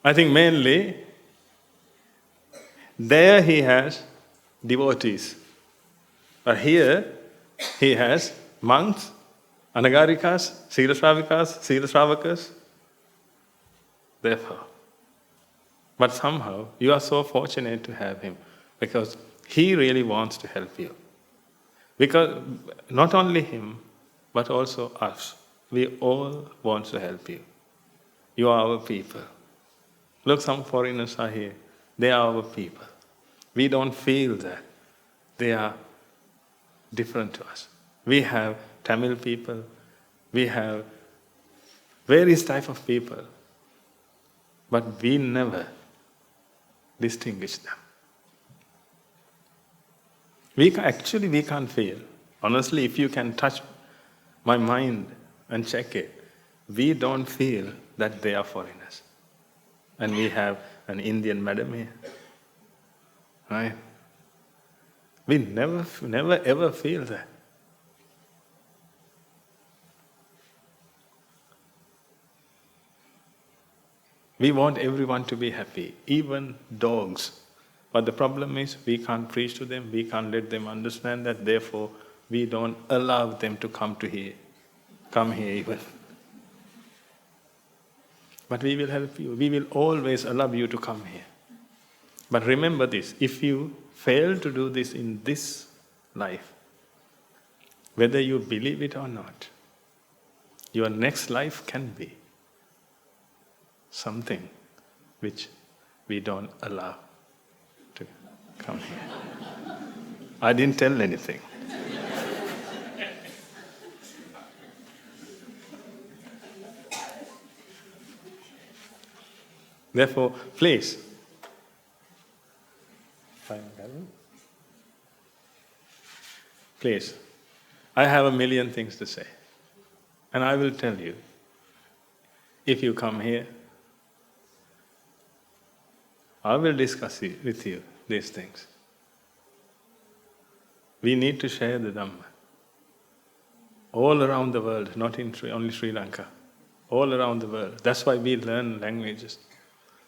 I think mainly, there he has devotees. But here, he has monks, anagarikas, Sila-Sravakas. Therefore. But somehow, you are so fortunate to have him, because he really wants to help you. Because not only him, but also us. We all want to help you. You are our people. Look, some foreigners are here. They are our people. We don't feel that they are different to us. We have Tamil people. We have various types of people. But we never distinguish them. We can't feel. Honestly, if you can touch my mind and check it, we don't feel that they are foreigners. And we have an Indian madam here. Right? We never ever feel that. We want everyone to be happy, even dogs. But the problem is, we can't preach to them, we can't let them understand that, therefore, we don't allow them to come here even. But we will help you. We will always allow you to come here. But remember this, if you fail to do this in this life, whether you believe it or not, your next life can be something which we don't allow to come here. I didn't tell anything. Therefore, please, I have a million things to say. And I will tell you, if you come here, I will discuss with you these things. We need to share the Dhamma. All around the world, not in only Sri Lanka. All around the world. That's why we learn languages.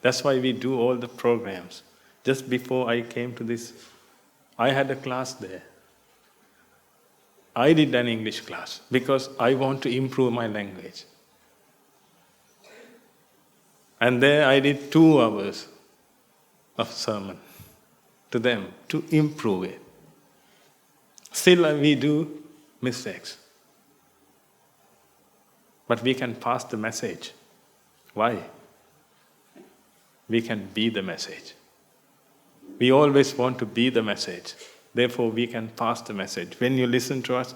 That's why we do all the programs. Just before I came to this, I had a class there. I did an English class because I want to improve my language. And there I did 2 hours of sermon to them to improve it. Still we do mistakes. But we can pass the message. Why? We can be the message. We always want to be the message. Therefore, we can pass the message. When you listen to us,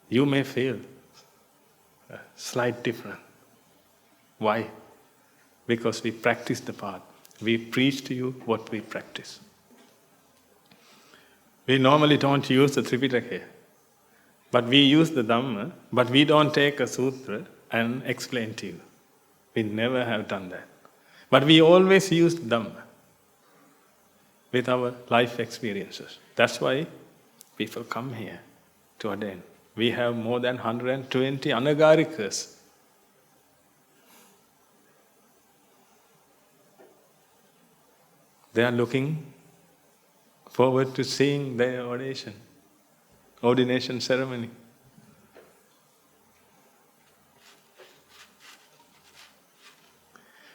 you may feel a slight difference. Why? Because we practice the path. We preach to you what we practice. We normally don't use the Tripitaka here. But we use the Dhamma, but we don't take a sutra and explain to you. We never have done that. But we always use Dhamma with our life experiences. That's why people come here to attain. We have more than 120 anagarikas. They are looking forward to seeing their ordination ceremony.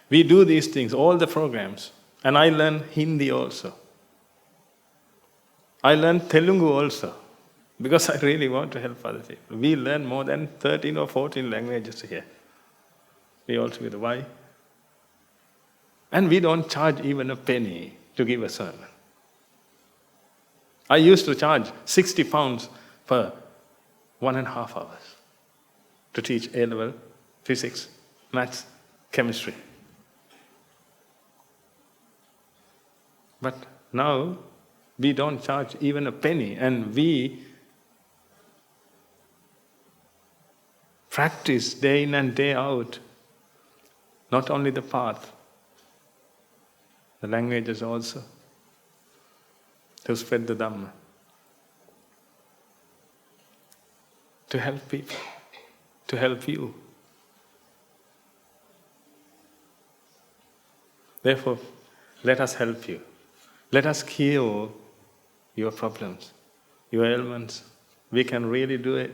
We do these things, all the programs. And I learned Hindi also. I learned Telugu also, because I really want to help other people. We learn more than 13 or 14 languages here. We all together. Why? And we don't charge even a penny to give a sermon. I used to charge 60 pounds per 1.5 hours to teach A-level, physics, maths, chemistry. But now, we don't charge even a penny, and we practice day in and day out, not only the path, the languages also, to spread the Dhamma, to help people, to help you. Therefore, let us help you. Let us cure your problems, your ailments. We can really do it.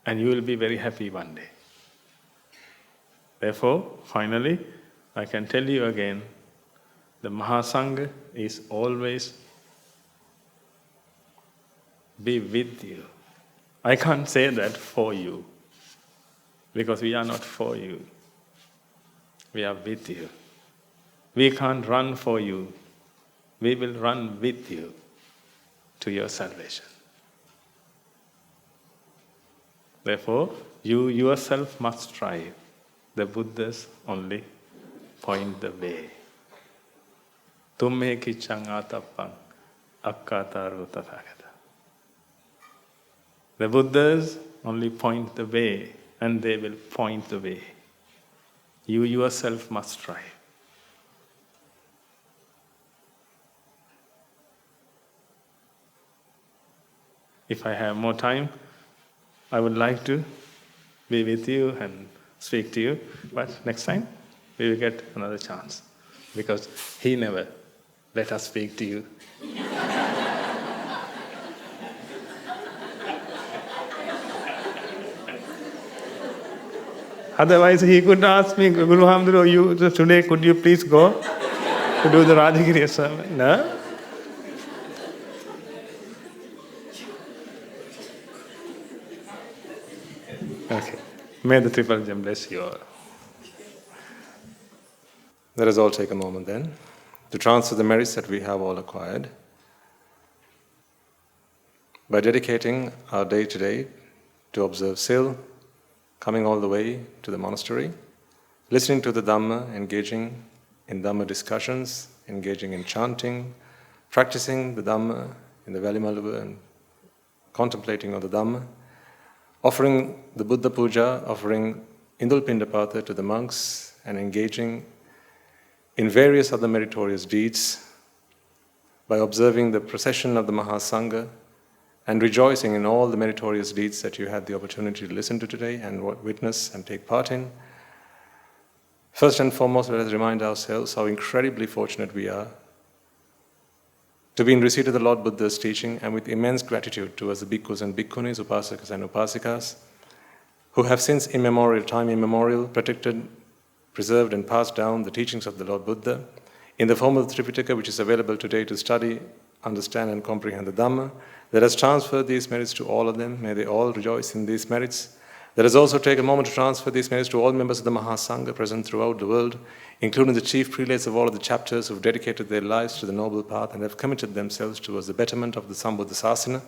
And you will be very happy one day. Therefore, finally, I can tell you again, the Mahasangha is always be with you. I can't say that for you, because we are not for you. We are with you. We can't run for you. We will run with you to your salvation. Therefore, you yourself must strive. The Buddhas only point the way. Tumme kichang atappang akkataru tathagata. The Buddhas only point the way, and they will point the way. You yourself must strive. If I have more time, I would like to be with you and speak to you, but next time we will get another chance, because he never let us speak to you. Otherwise, he could ask me, Guru Hamduro, today could you please go to do the Rajagiriya sermon? No? Okay. May the Triple Gem bless you all. Let us all take a moment then to transfer the merits that we have all acquired by dedicating our day today to observe Sil, coming all the way to the monastery, listening to the Dhamma, engaging in Dhamma discussions, engaging in chanting, practicing the Dhamma in the Valley and contemplating on the Dhamma, offering the Buddha Puja, offering Indul Pindapata to the monks, and engaging in various other meritorious deeds by observing the procession of the Mahasangha and rejoicing in all the meritorious deeds that you had the opportunity to listen to today and witness and take part in. First and foremost, let us remind ourselves how incredibly fortunate we are to be in receipt of the Lord Buddha's teaching, and with immense gratitude towards the bhikkhus and bhikkhunis, upasakas and upasikas, who have since time immemorial, protected, preserved and passed down the teachings of the Lord Buddha in the form of the Tripitaka, which is available today to study, understand and comprehend the Dhamma. Let us transfer these merits to all of them. May they all rejoice in these merits. Let us also take a moment to transfer these merits to all members of the Mahasangha present throughout the world, including the chief prelates of all of the chapters who have dedicated their lives to the noble path and have committed themselves towards the betterment of the Sambuddha Sasana.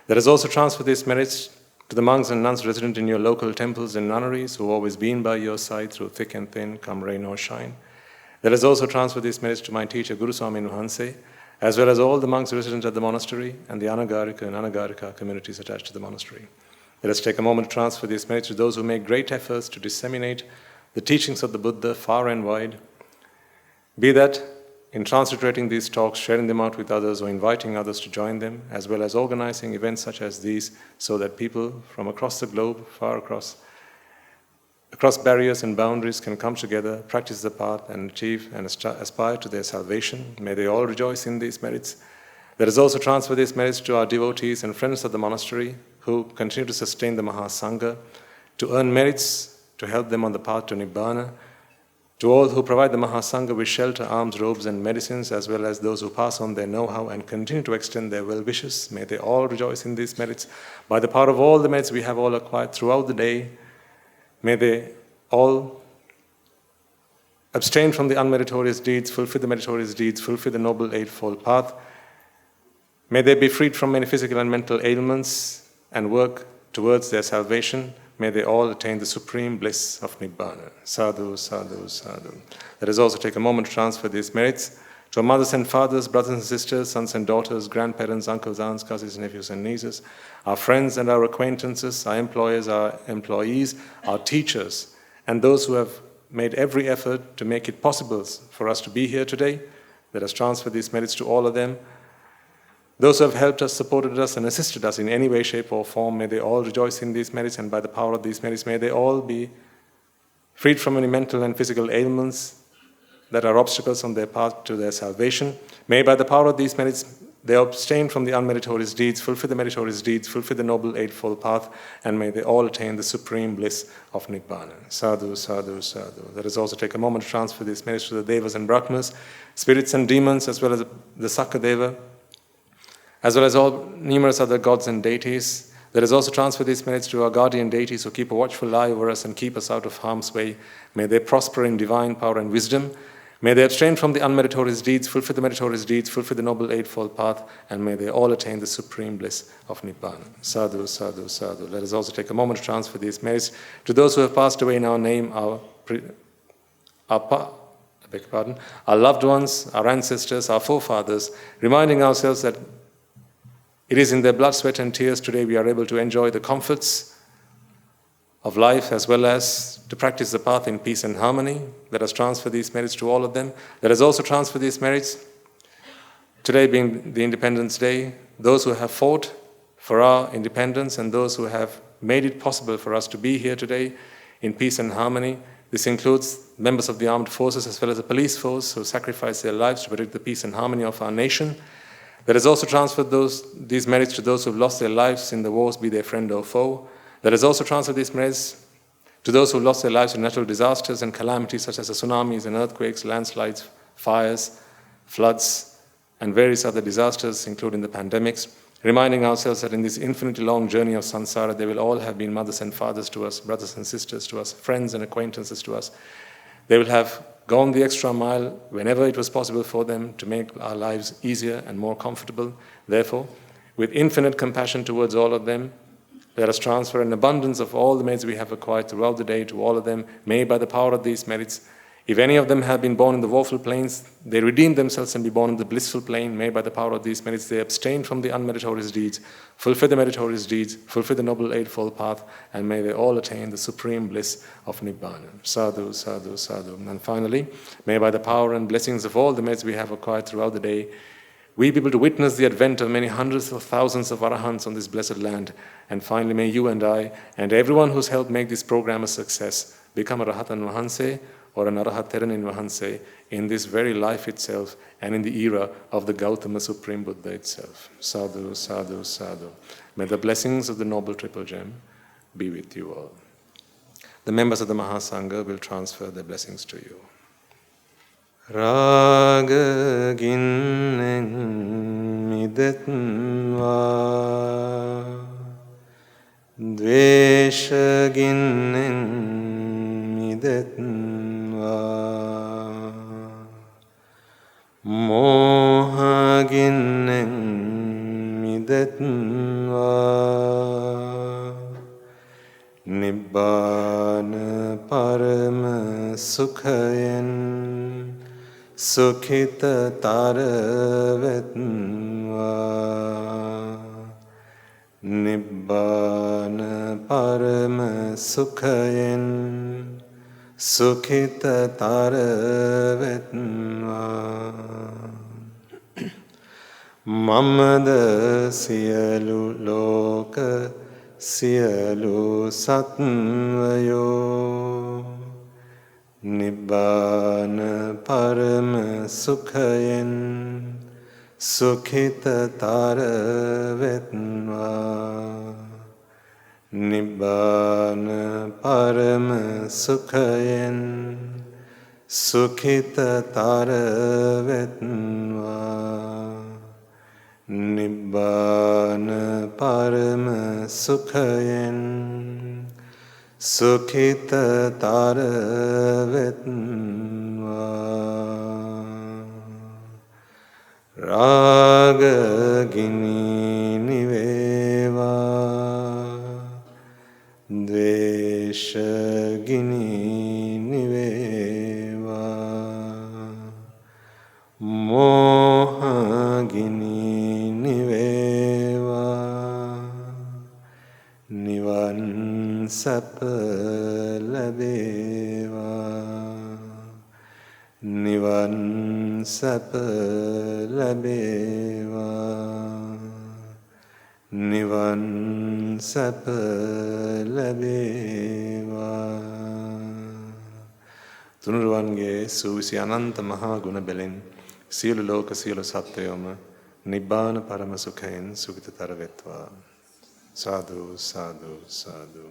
Let us also transfer these merits to the monks and nuns resident in your local temples and nunneries who have always been by your side through thick and thin, come rain or shine. Let us also transfer these merits to my teacher, Guru Swami Nuhanse, as well as all the monks resident at the monastery and the Anagarika and Anagarika communities attached to the monastery. Let us take a moment to transfer these merits to those who make great efforts to disseminate the teachings of the Buddha far and wide, be that in transliterating these talks, sharing them out with others, or inviting others to join them, as well as organizing events such as these so that people from across the globe, far across barriers and boundaries can come together, practice the path and achieve and aspire to their salvation. May they all rejoice in these merits. Let us also transfer these merits to our devotees and friends of the monastery who continue to sustain the Mahasangha, to earn merits, to help them on the path to Nibbana, To all who provide the Mahasangha with shelter, arms, robes and medicines, as well as those who pass on their know-how and continue to extend their well-wishes, may they all rejoice in these merits. By the power of all the merits we have all acquired throughout the day, may they all abstain from the unmeritorious deeds, fulfill the meritorious deeds, fulfill the Noble Eightfold Path. May they be freed from many physical and mental ailments and work towards their salvation. May they all attain the supreme bliss of Nibbana. Sadhu, sadhu, sadhu. Let us also take a moment to transfer these merits to our mothers and fathers, brothers and sisters, sons and daughters, grandparents, uncles, aunts, cousins, nephews and nieces, our friends and our acquaintances, our employers, our employees, our teachers, and those who have made every effort to make it possible for us to be here today. Let us transfer these merits to all of them. Those who have helped us, supported us, and assisted us in any way, shape, or form, may they all rejoice in these merits, and by the power of these merits, may they all be freed from any mental and physical ailments that are obstacles on their path to their salvation. May by the power of these merits, they abstain from the unmeritorious deeds, fulfill the meritorious deeds, fulfill the Noble Eightfold Path, and may they all attain the supreme bliss of Nibbana. Sadhu, sadhu, sadhu. Let us also take a moment to transfer these merits to the Devas and Brahmas, spirits and demons, as well as the Sakadeva, as well as all numerous other gods and deities. Let us also transfer these merits to our guardian deities who keep a watchful eye over us and keep us out of harm's way. May they prosper in divine power and wisdom. May they abstain from the unmeritorious deeds, fulfill the meritorious deeds, fulfill the Noble Eightfold Path, and may they all attain the supreme bliss of Nibbana. Sadhu, sadhu, sadhu. Let us also take a moment to transfer these merits to those who have passed away in our name, our loved ones, our ancestors, our forefathers, reminding ourselves that it is in their blood, sweat, and tears today we are able to enjoy the comforts of life as well as to practice the path in peace and harmony. Let us transfer these merits to all of them. Let us also transfer these merits, today being the Independence Day, those who have fought for our independence and those who have made it possible for us to be here today in peace and harmony. This includes members of the armed forces as well as the police force who sacrificed their lives to protect the peace and harmony of our nation. Let us also transfer these merits to those who have lost their lives in the wars, be they friend or foe. Let us also transfer these merits to those who lost their lives in natural disasters and calamities such as the tsunamis and earthquakes, landslides, fires, floods, and various other disasters, including the pandemics, reminding ourselves that in this infinitely long journey of samsara, they will all have been mothers and fathers to us, brothers and sisters to us, friends and acquaintances to us. They will have gone the extra mile whenever it was possible for them to make our lives easier and more comfortable. Therefore, with infinite compassion towards all of them, let us transfer an abundance of all the merits we have acquired throughout the day to all of them. May by the power of these merits, if any of them have been born in the woeful plains, they redeem themselves and be born in the blissful plane. May by the power of these merits, they abstain from the unmeritorious deeds, fulfill the meritorious deeds, fulfill the Noble Eightfold Path, and may they all attain the supreme bliss of Nibbana. Sadhu, sadhu, sadhu. And finally, may by the power and blessings of all the merits we have acquired throughout the day, we be able to witness the advent of many hundreds of thousands of arahants on this blessed land. And finally, may you and I, and everyone who's helped make this program a success, become a Rahatan Vahanse or an Arahat Theranin Vahanse in this very life itself and in the era of the Gautama Supreme Buddha itself. Sadhu, sadhu, sadhu. May the blessings of the Noble Triple Gem be with you all. The members of the Mahasangha will transfer their blessings to you. Rajagiriya midetva dveshagiriya midetva mohagiriya midetva Nibbana parama sukhayan Sukhita taravetva Nibbana parama sukhayan Sukhita taravetva Mamada siyalu loka siyalu satvayo Nibbana parama sukhayan Sukhita taravetva Nibbana parama sukhayan සුඛිතතර වෙත්වා නිබ්බාන පරම සුඛයෙන් සුඛිතතර වෙත්වා රාගගිනි නිවේවා ද්වේෂගිනි නිවේවා මෝහගිනි නිවේවා නිවන් සැප ලැබේවා නිවන් සැප ලැබේවා නිවන් සැප ලැබේවා තුනුරුවන්ගේ සූවිසි අනන්ත මහා ගුණ බැලින් සියලු ලෝක සියලු සත්වයෝම නිබ්බාන පරම සුඛයෙන් සුඛිතතර වෙත්වා සාදු සාදු සාදු